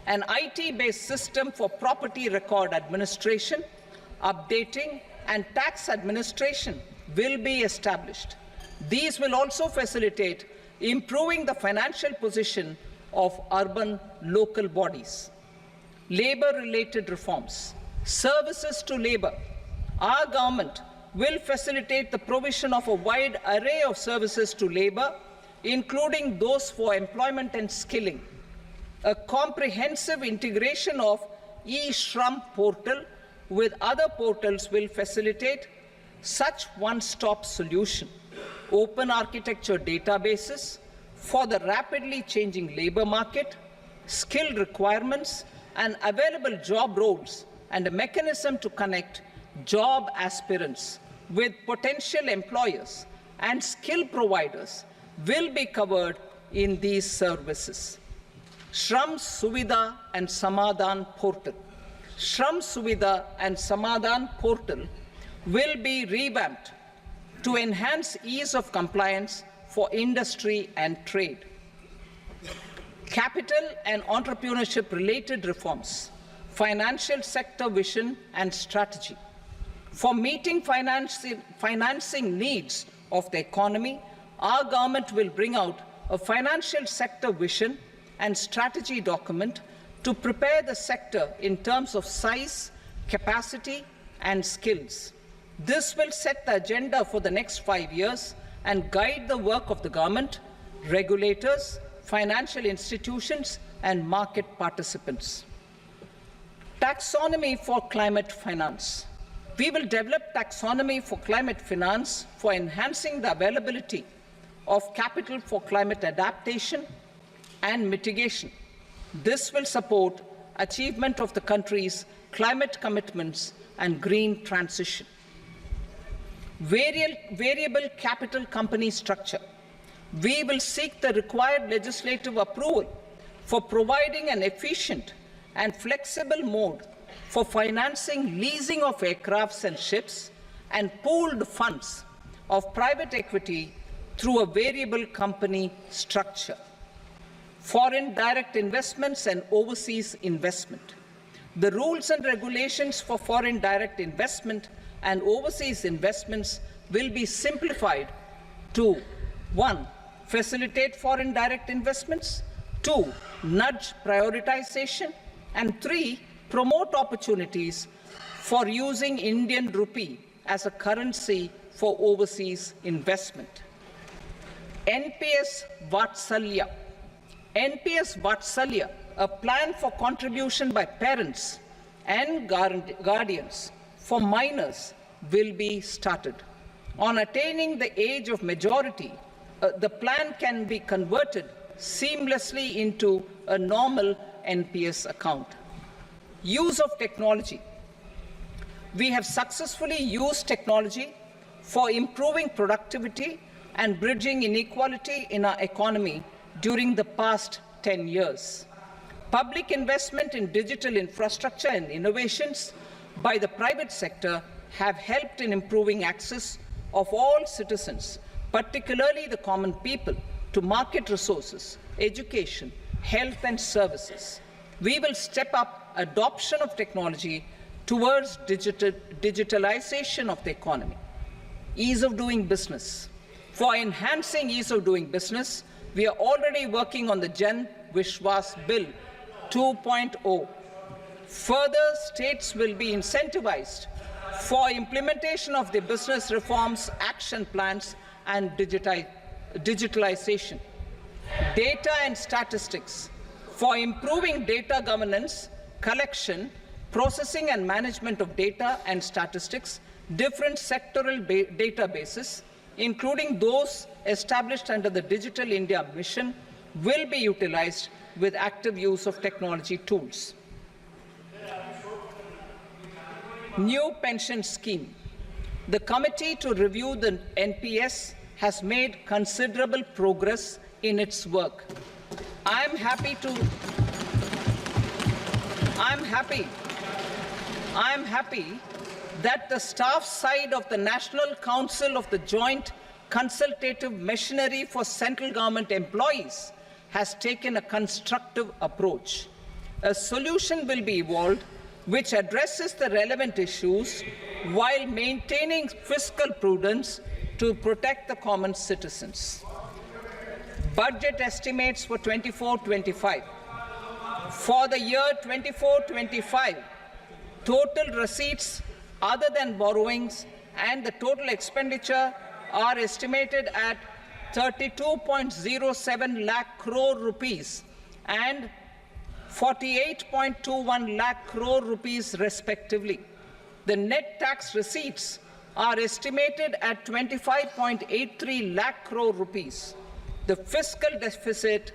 An IT-based system for property record administration, updating, and tax administration will be established. These will also facilitate improving the financial position of urban local bodies. Labor-related reforms. Services to labor. Our government will facilitate the provision of a wide array of services to labor, including those for employment and skilling. A comprehensive integration of e-Shram portal with other portals will facilitate such one-stop solution. Open architecture databases for the rapidly changing labor market, skill requirements, and available job roles, and a mechanism to connect job aspirants with potential employers and skill providers will be covered in these services. Shram Suvidha and Samadhan portal. Shram Suvidha and Samadhan portal will be revamped to enhance ease of compliance for industry and trade. Capital and entrepreneurship-related reforms, financial sector vision and strategy. For meeting financing needs of the economy, our government will bring out a financial sector vision and strategy document to prepare the sector in terms of size, capacity, and skills. This will set the agenda for the next 5 years and guide the work of the government, regulators, financial institutions, and market participants. Taxonomy for climate finance. We will develop taxonomy for climate finance for enhancing the availability of capital for climate adaptation and mitigation. This will support achievement of the country's climate commitments and green transition. Variable capital company structure. We will seek the required legislative approval for providing an efficient and flexible mode for financing leasing of aircrafts and ships and pooled funds of private equity through a variable company structure. Foreign direct investments and overseas investment. The rules and regulations for foreign direct investment and overseas investments will be simplified to 1. Facilitate foreign direct investments, 2. Nudge prioritization, and 3. Promote opportunities for using Indian rupee as a currency for overseas investment. NPS Vatsalya. NPS Vatsalya, a plan for contribution by parents and guardians for minors, will be started. On attaining the age of majority, the plan can be converted seamlessly into a normal NPS account. Use of technology. We have successfully used technology for improving productivity and bridging inequality in our economy during the past 10 years. Public investment in digital infrastructure and innovations by the private sector have helped in improving access of all citizens, particularly the common people, to market resources, education, health and services. We will step up adoption of technology towards digitalization of the economy. Ease of doing business. For enhancing ease of doing business, we are already working on the Jan Vishwas Bill 2.0. Further, states will be incentivized for implementation of the business reforms, action plans, and digitalization. Data and statistics. For improving data governance, collection, processing and management of data and statistics, different sectoral databases, including those established under the Digital India Mission, will be utilized with active use of technology tools. New pension scheme. The committee to review the NPS has made considerable progress in its work. I'm happy that the staff side of the National Council of the Joint Consultative Machinery for Central Government Employees has taken a constructive approach. A solution will be evolved which addresses the relevant issues while maintaining fiscal prudence to protect the common citizens. Budget estimates for 24-25. For the year 24-25, total receipts other than borrowings and the total expenditure are estimated at 32.07 lakh crore rupees and 48.21 lakh crore rupees respectively. The net tax receipts are estimated at 25.83 lakh crore rupees. The fiscal deficit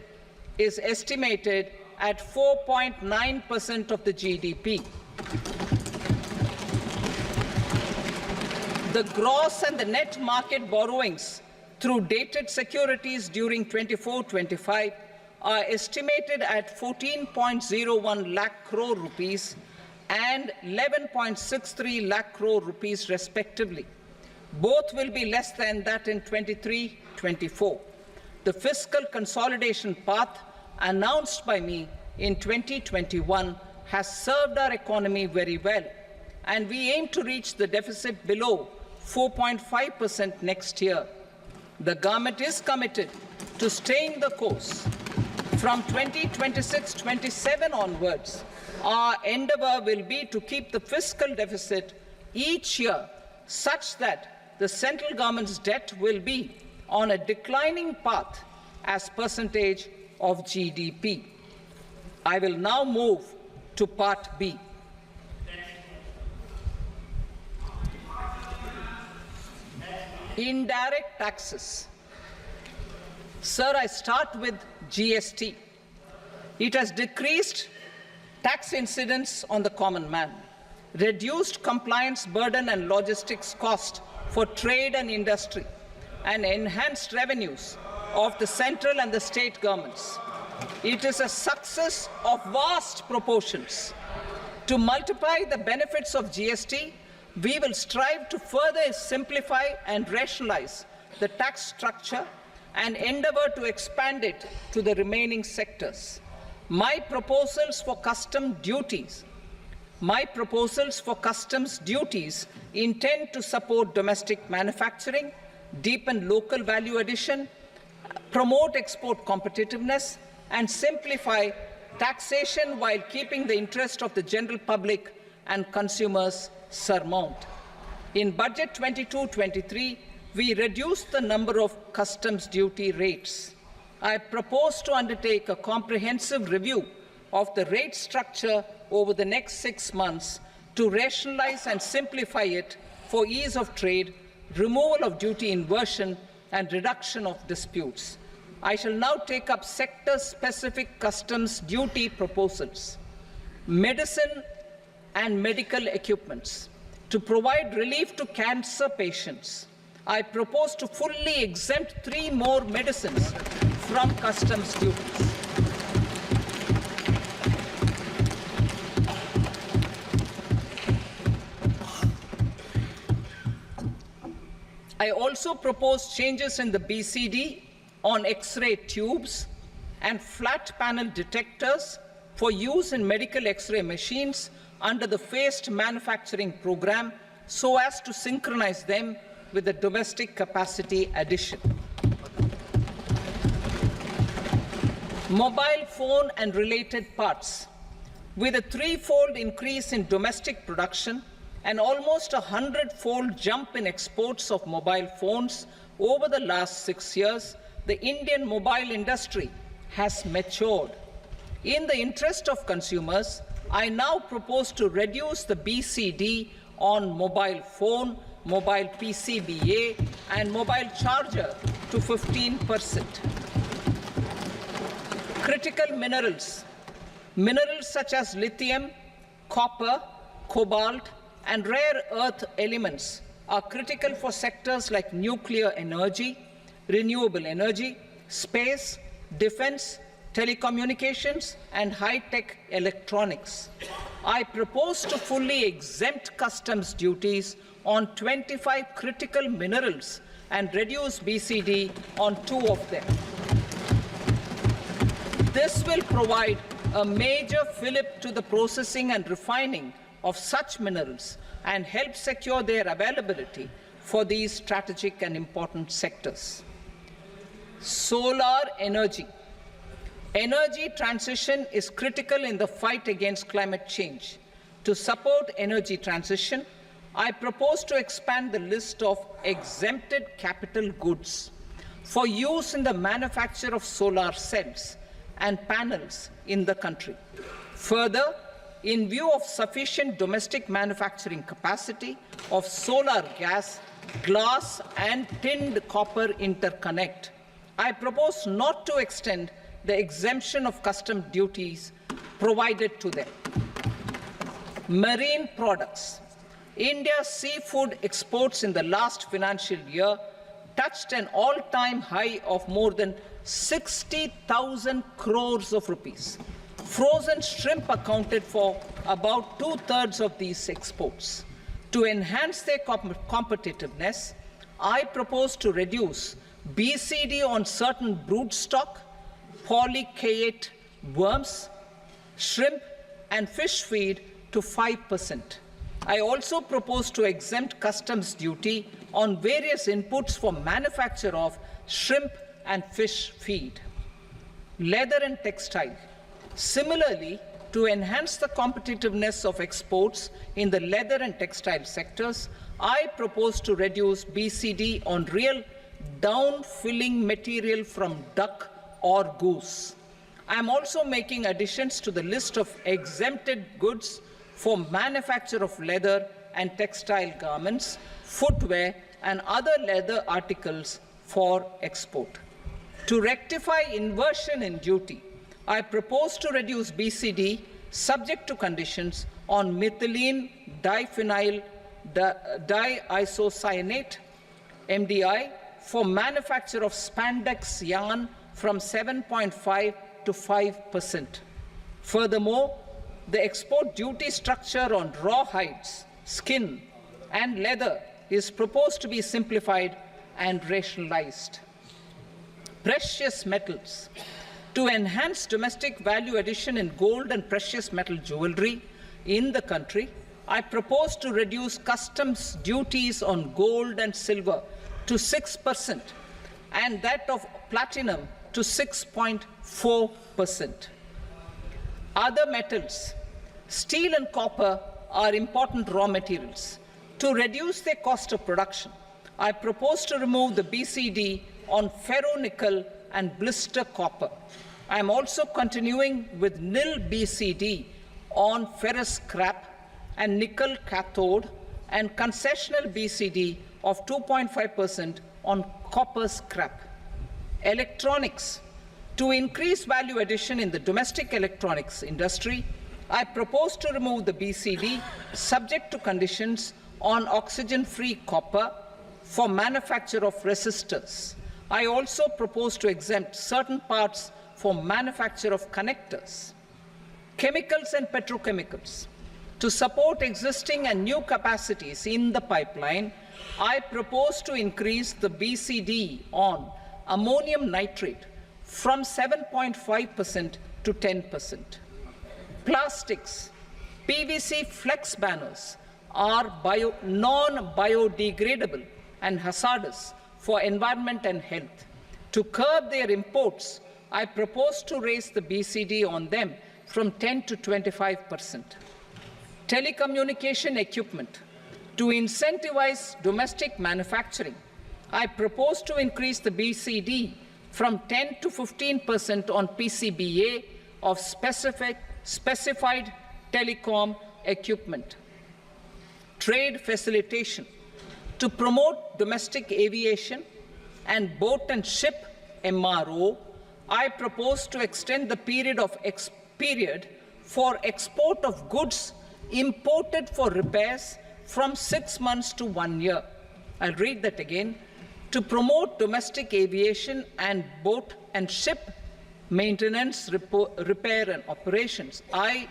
is estimated at 4.9% of the GDP. The gross and the net market borrowings through dated securities during 24-25 are estimated at 14.01 lakh crore rupees and 11.63 lakh crore rupees respectively. Both will be less than that in 23-24. The fiscal consolidation path announced by me in 2021 has served our economy very well, and we aim to reach the deficit below 4.5% next year. The government is committed to staying the course. From 2026-27 onwards, our endeavour will be to keep the fiscal deficit each year such that the central government's debt will be on a declining path as percentage of GDP. I will now move to Part B. Indirect taxes. Sir, I start with GST. It has decreased tax incidence on the common man, reduced compliance burden and logistics cost for trade and industry, and enhanced revenues of the central and the state governments. It is a success of vast proportions. To multiply the benefits of GST, we will strive to further simplify and rationalize the tax structure and endeavour to expand it to the remaining sectors. My proposals for customs duties intend to support domestic manufacturing, deepen local value addition, promote export competitiveness, and simplify taxation while keeping the interest of the general public and consumers surmount. In Budget 22-23, we reduced the number of customs duty rates. I propose to undertake a comprehensive review of the rate structure over the next 6 months to rationalize and simplify it for ease of trade, removal of duty inversion, and reduction of disputes. I shall now take up sector-specific customs duty proposals. Medicine and medical equipments. To provide relief to cancer patients, I propose to fully exempt 3 more medicines from customs duties. I also propose changes in the BCD on X-ray tubes and flat panel detectors for use in medical X-ray machines under the phased manufacturing program so as to synchronize them with the domestic capacity addition. Mobile phone and related parts. With a 3-fold increase in domestic production and almost a 100-fold jump in exports of mobile phones over the last 6 years, the Indian mobile industry has matured. In the interest of consumers, I now propose to reduce the BCD on mobile phone, mobile PCBA, and mobile charger to 15%. Critical minerals. Minerals such as lithium, copper, cobalt, and rare earth elements are critical for sectors like nuclear energy, renewable energy, space, defense, telecommunications, and high-tech electronics. I propose to fully exempt customs duties on 25 critical minerals and reduce BCD on 2 of them. This will provide a major fillip to the processing and refining of such minerals and help secure their availability for these strategic and important sectors. Solar energy. Energy transition is critical in the fight against climate change. To support energy transition, I propose to expand the list of exempted capital goods for use in the manufacture of solar cells and panels in the country. Further, in view of sufficient domestic manufacturing capacity of solar gas, glass and tinned copper interconnect, I propose not to extend the exemption of custom duties provided to them. Marine products. India's seafood exports in the last financial year touched an all-time high of more than 60,000 crores of rupees. Frozen shrimp accounted for about 2/3 of these exports. To enhance their competitiveness, I propose to reduce BCD on certain broodstock, polychaete worms, shrimp and fish feed to 5%. I also propose to exempt customs duty on various inputs for manufacture of shrimp and fish feed. Leather and textile. Similarly, to enhance the competitiveness of exports in the leather and textile sectors, I propose to reduce BCD on real down-filling material from duck or goose. I am also making additions to the list of exempted goods for manufacture of leather and textile garments, footwear, and other leather articles for export. To rectify inversion in duty, I propose to reduce BCD subject to conditions on methylene diphenyl diisocyanate (MDI) for manufacture of spandex yarn from 7.5 to 5%. Furthermore, the export duty structure on raw hides, skin, and leather is proposed to be simplified and rationalized. Precious metals. To enhance domestic value addition in gold and precious metal jewelry in the country, I propose to reduce customs duties on gold and silver to 6% and that of platinum to 6.4%. Other metals. Steel and copper are important raw materials. To reduce their cost of production, I propose to remove the BCD on ferronickel and blister copper. I am also continuing with nil BCD on ferrous scrap and nickel cathode and concessional BCD of 2.5% on copper scrap. Electronics. To increase value addition in the domestic electronics industry, I propose to remove the BCD subject to conditions on oxygen-free copper for manufacture of resistors. I also propose to exempt certain parts for manufacture of connectors. Chemicals and petrochemicals. To support existing and new capacities in the pipeline, I propose to increase the BCD on ammonium nitrate from 7.5% to 10%. Plastics. PVC flex banners are non-biodegradable and hazardous for environment and health. To curb their imports, I propose to raise the BCD on them from 10 to 25%. Telecommunication equipment. To incentivize domestic manufacturing, I propose to increase the BCD from 10 to 15% on PCBA of specified telecom equipment. Trade facilitation. To promote domestic aviation and boat and ship MRO, I propose to extend the period for export of goods imported for repairs from 6 months to 1 year. I'll read that again. To promote domestic aviation and boat and ship maintenance, repair and operations, I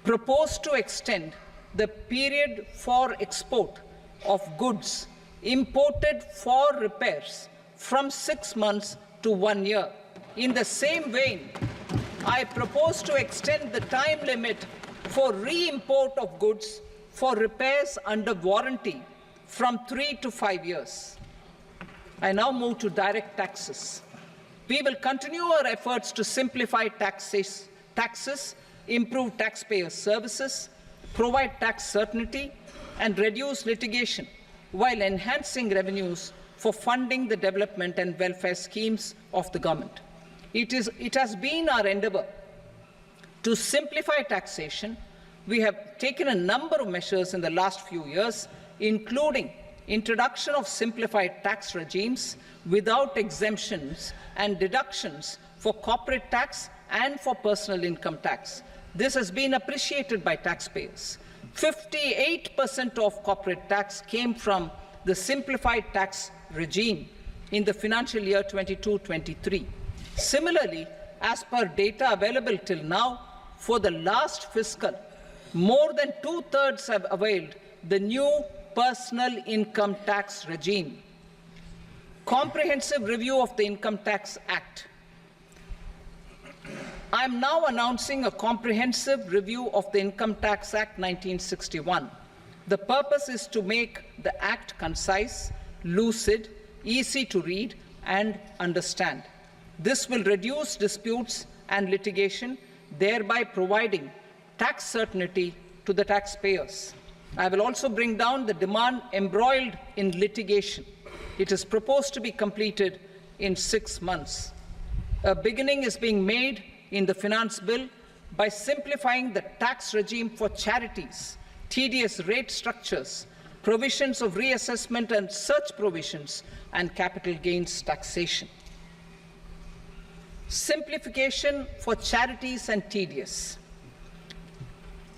propose to extend the period for export of goods imported for repairs from 6 months to 1 year. In the same vein, I propose to extend the time limit for re-import of goods for repairs under warranty from 3 to 5 years. I now move to direct taxes. We will continue our efforts to simplify taxes, improve taxpayer services, provide tax certainty, and reduce litigation while enhancing revenues for funding the development and welfare schemes of the government. It has been our endeavour to simplify taxation. We have taken a number of measures in the last few years, including introduction of simplified tax regimes without exemptions and deductions for corporate tax and for personal income tax. This has been appreciated by taxpayers. 58% of corporate tax came from the simplified tax regime in the financial year 22-23. Similarly, as per data available till now, for the last fiscal, more than 2/3 have availed the new personal income tax regime. Comprehensive review of the Income Tax Act. I am now announcing a comprehensive review of the Income Tax Act 1961. The purpose is to make the Act concise, lucid, easy to read and understand. This will reduce disputes and litigation, thereby providing tax certainty to the taxpayers. I will also bring down the demand embroiled in litigation. It is proposed to be completed in 6 months. A beginning is being made in the Finance Bill by simplifying the tax regime for charities, TDS rate structures, provisions of reassessment and such provisions, and capital gains taxation. Simplification for charities and TDS.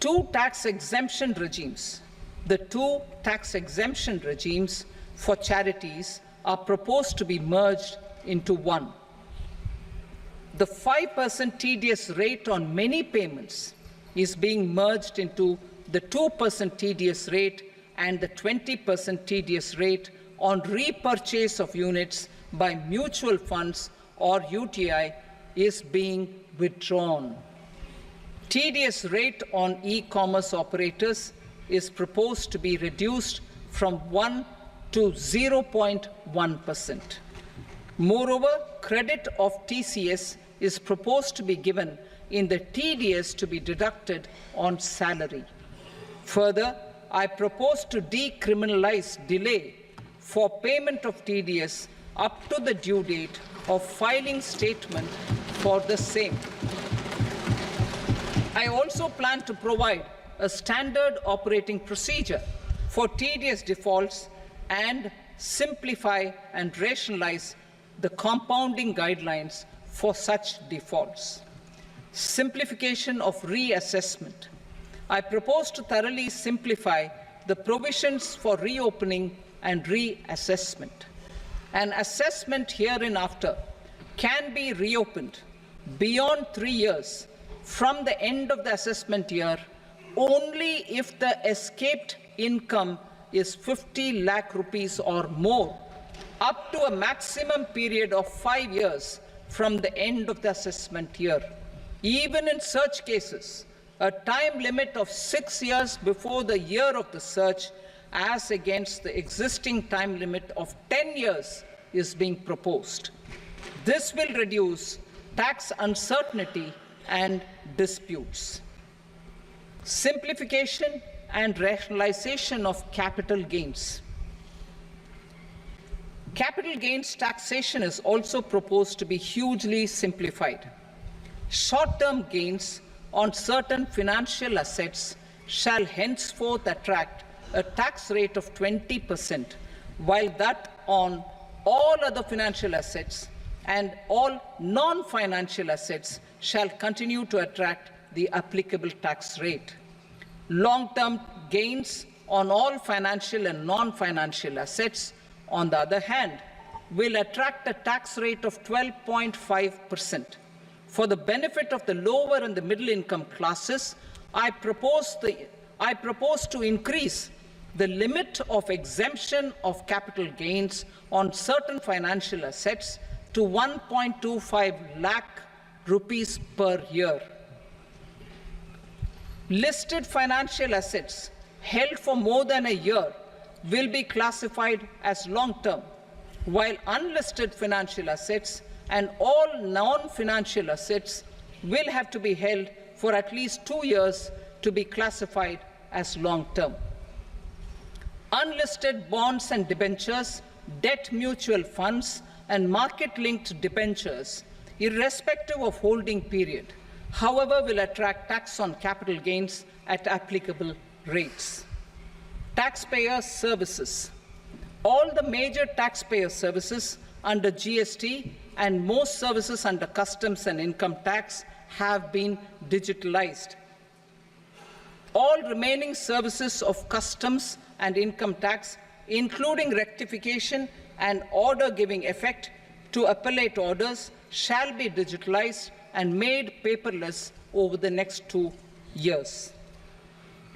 Two tax exemption regimes. The two tax exemption regimes for charities are proposed to be merged into one. The 5% TDS rate on many payments is being merged into the 2% TDS rate, and the 20% TDS rate on repurchase of units by mutual funds or UTI is being withdrawn. TDS rate on e-commerce operators is proposed to be reduced from 1 to 0.1%. Moreover, credit of TCS is proposed to be given in the TDS to be deducted on salary. Further, I propose to decriminalize delay for payment of TDS up to the due date of filing statement for the same. I also plan to provide a standard operating procedure for TDS defaults and simplify and rationalize the compounding guidelines for such defaults. Simplification of reassessment. I propose to thoroughly simplify the provisions for reopening and reassessment. An assessment hereinafter can be reopened beyond 3 years from the end of the assessment year only if the escaped income is 50 lakh rupees or more, up to a maximum period of 5 years from the end of the assessment year. Even in such cases, a time limit of 6 years before the year of the search, as against the existing time limit of 10 years, is being proposed. This will reduce tax uncertainty and disputes. Simplification and rationalization of capital gains. Capital gains taxation is also proposed to be hugely simplified. Short-term gains on certain financial assets shall henceforth attract a tax rate of 20%, while that on all other financial assets and all non-financial assets shall continue to attract the applicable tax rate. Long-term gains on all financial and non-financial assets, on the other hand, will attract a tax rate of 12.5%. For the benefit of the lower and the middle income classes, I propose to increase the limit of exemption of capital gains on certain financial assets to 1.25 lakh rupees per year. Listed financial assets held for more than a year will be classified as long-term, while unlisted financial assets and all non-financial assets will have to be held for at least 2 years to be classified as long-term. Unlisted bonds and debentures, debt mutual funds, and market-linked debentures, irrespective of holding period, however, will attract tax on capital gains at applicable rates. Taxpayer services. All the major taxpayer services under GST and most services under customs and income tax have been digitalized. All remaining services of customs and income tax, including rectification and order giving effect to appellate orders, shall be digitalized and made paperless over the next 2 years.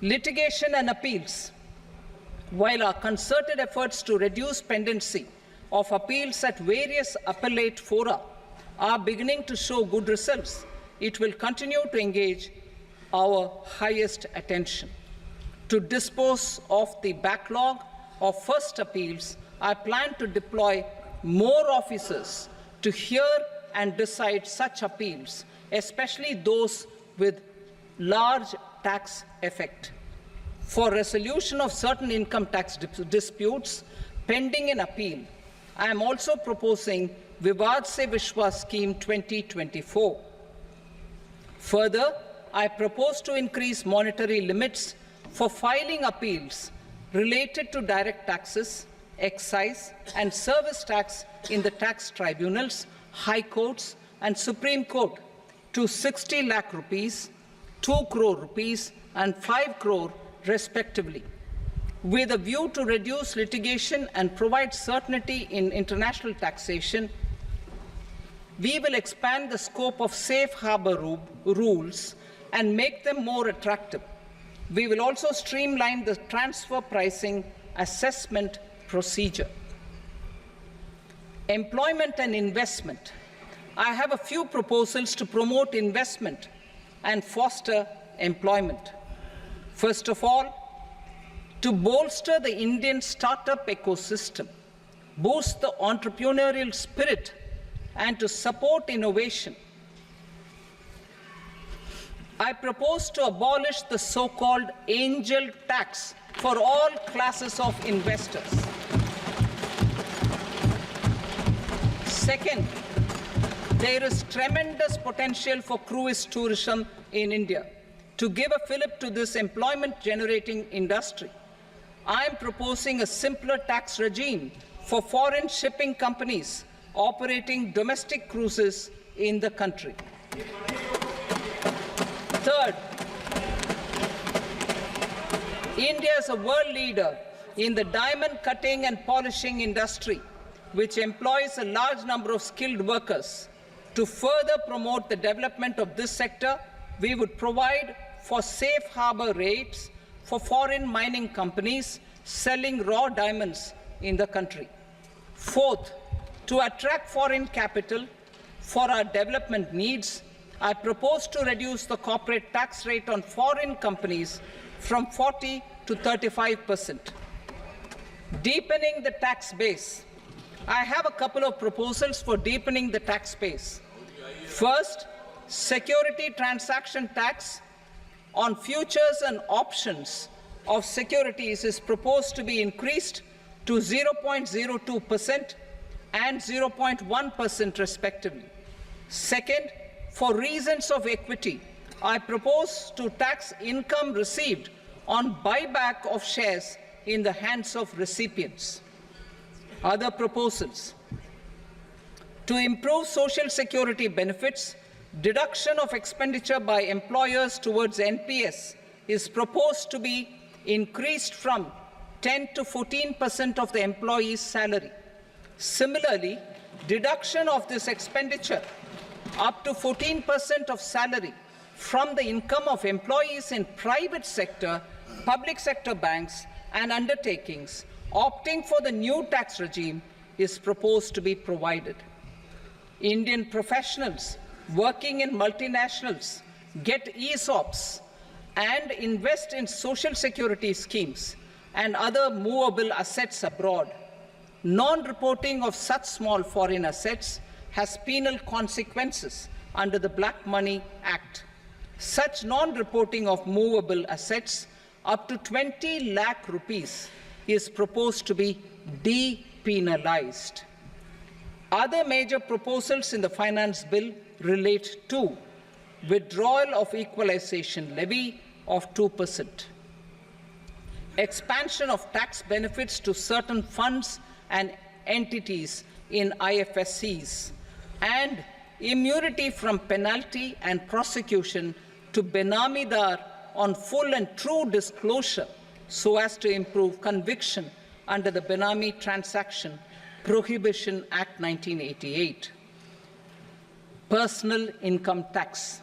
Litigation and appeals. While our concerted efforts to reduce pendency of appeals at various appellate fora are beginning to show good results, it will continue to engage our highest attention. To dispose of the backlog of first appeals, I plan to deploy more officers to hear and decide such appeals, especially those with large tax effect. For resolution of certain income tax disputes pending in appeal, I am also proposing Vivad Se Vishwas Scheme 2024. Further, I propose to increase monetary limits for filing appeals related to direct taxes, excise, and service tax in the tax tribunals, high courts, and Supreme Court to 60 lakh rupees, 2 crore rupees, and 5 crore respectively, with a view to reduce litigation and provide certainty in international taxation. We will expand the scope of safe harbor rules and make them more attractive. We will also streamline the transfer pricing assessment procedure. Employment and investment. I have a few proposals to promote investment and foster employment. First of all, to bolster the Indian startup ecosystem, boost the entrepreneurial spirit, and to support innovation, I propose to abolish the so-called angel tax for all classes of investors. Second, there is tremendous potential for cruise tourism in India. To give a fillip to this employment-generating industry, I am proposing a simpler tax regime for foreign shipping companies operating domestic cruises in the country. Third, India is a world leader in the diamond cutting and polishing industry, which employs a large number of skilled workers. To further promote the development of this sector, we would provide for safe harbor rates for foreign mining companies selling raw diamonds in the country. Fourth, to attract foreign capital for our development needs, I propose to reduce the corporate tax rate on foreign companies from 40% to 35%. Deepening the tax base. I have a couple of proposals for deepening the tax base. First, security transaction tax on futures and options of securities is proposed to be increased to 0.02% and 0.1% respectively. Second, for reasons of equity, I propose to tax income received on buyback of shares in the hands of recipients. Other proposals. To improve social security benefits, deduction of expenditure by employers towards NPS is proposed to be increased from 10 to 14% of the employee's salary. Similarly, deduction of this expenditure up to 14% of salary from the income of employees in private sector, public sector banks and undertakings opting for the new tax regime is proposed to be provided. Indian professionals working in multinationals get ESOPs and invest in social security schemes and other movable assets abroad. Non-reporting of such small foreign assets has penal consequences under the Black Money Act. Such non-reporting of movable assets up to 20 lakh rupees is proposed to be depenalized. Other major proposals in the finance bill relate to withdrawal of equalization levy of 2%, expansion of tax benefits to certain funds and entities in IFSCs, and immunity from penalty and prosecution to Benamidar on full and true disclosure so as to improve conviction under the Benami Transaction Prohibition Act 1988. Personal income tax.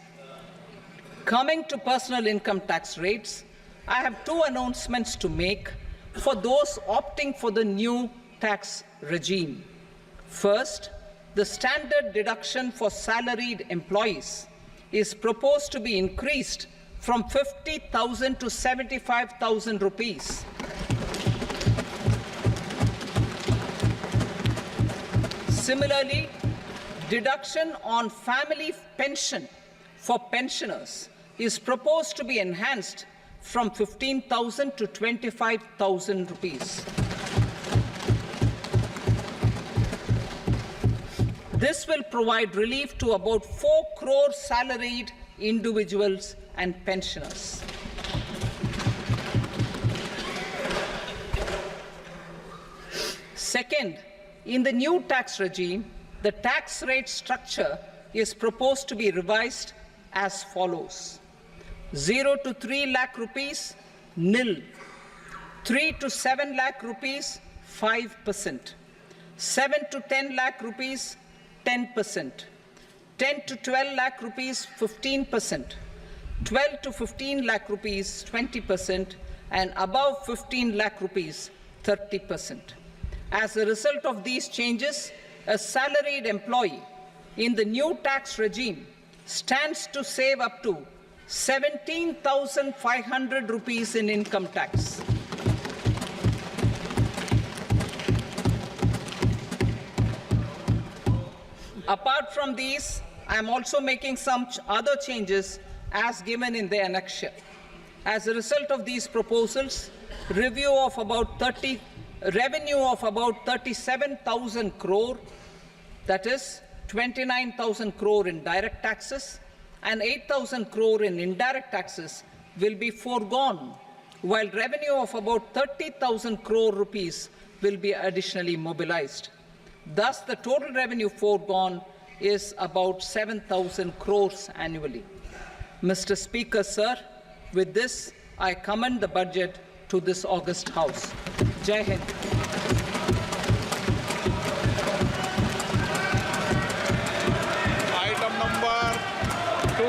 Coming to personal income tax rates, I have two announcements to make for those opting for the new tax regime. First, the standard deduction for salaried employees is proposed to be increased from 50,000 to 75,000 rupees. Similarly, deduction on family pension for pensioners is proposed to be enhanced from 15,000 to 25,000 rupees. This will provide relief to about 4 crore salaried individuals and pensioners. Second, in the new tax regime, the tax rate structure is proposed to be revised as follows: 0 to 3 lakh rupees, nil; 3 to 7 lakh rupees, 5%; 7 to 10 lakh rupees, 10%; 10 to 12 lakh rupees, 15%; 12 to 15 lakh rupees, 20%; and above 15 lakh rupees, 30%. As a result of these changes, a salaried employee in the new tax regime stands to save up to 17,500 rupees in income tax. Apart from these, I am also making some other changes as given in the annexure. As a result of these proposals, revenue of about 37,000 crore, that is 29,000 crore in direct taxes and 8,000 crore in indirect taxes, will be foregone, while revenue of about 30,000 crore rupees will be additionally mobilized. Thus, the total revenue foregone is about 7,000 crores annually. Mr. Speaker, sir, with this, I commend the budget to this august House. Jai Hind. Item number 2.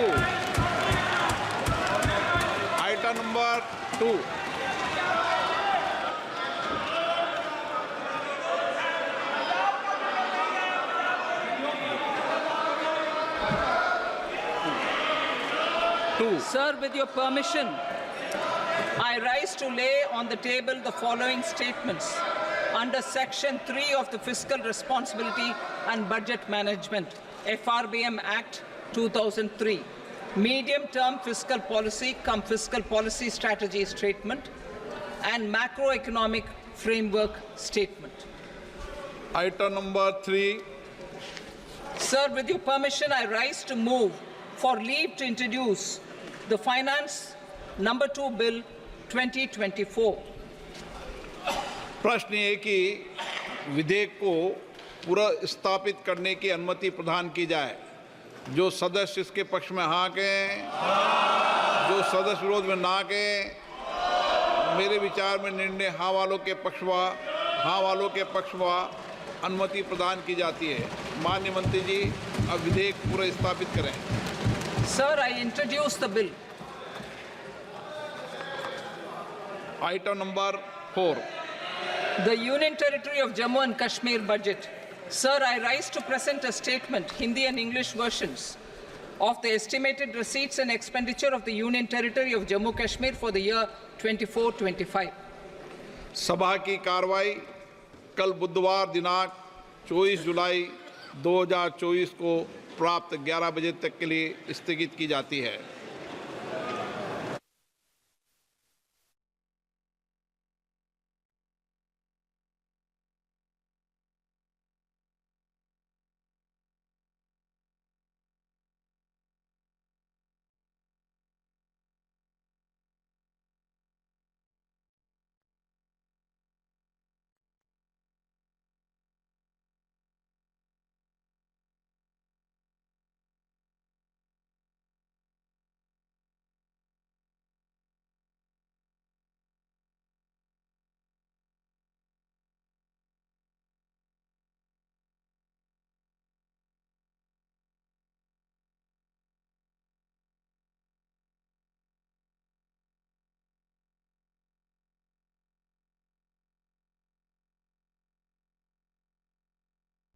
Item number 2. Sir, with your permission, I rise to lay on the table the following statements under Section 3 of the Fiscal Responsibility and Budget Management, FRBM Act 2003, Medium-Term Fiscal Policy cum Fiscal Policy Strategy Statement and Macroeconomic Framework Statement. Item number 3. Sir, with your permission, I rise to move for leave to introduce the Finance Number 2 Bill 2024. प्रश्न ये कि विधेयक को पूरा स्थापित करने की अनुमति प्रदान की जाए। जो सदस्य इसके पक्ष में हाँ कहें, जो सदस्य विरोध में ना कहें। मेरे विचार में निर्णय हाँ वालों के पक्ष वा अनुमति प्रदान की जाती है। माननीय मंत्री जी, अब विधेयक पूरा स्थापित करें। Sir, I introduce the bill. Item number 4. The Union Territory of Jammu and Kashmir budget. Sir, I rise to present a statement, Hindi and English versions, of the estimated receipts and expenditure of the Union Territory of Jammu and Kashmir for the year 24-25. सभा की कार्रवाई कल बुधवार दिनांक 24 जुलाई 2024 को प्राप्त 11 बजे तक के लिए स्थगित की जाती है।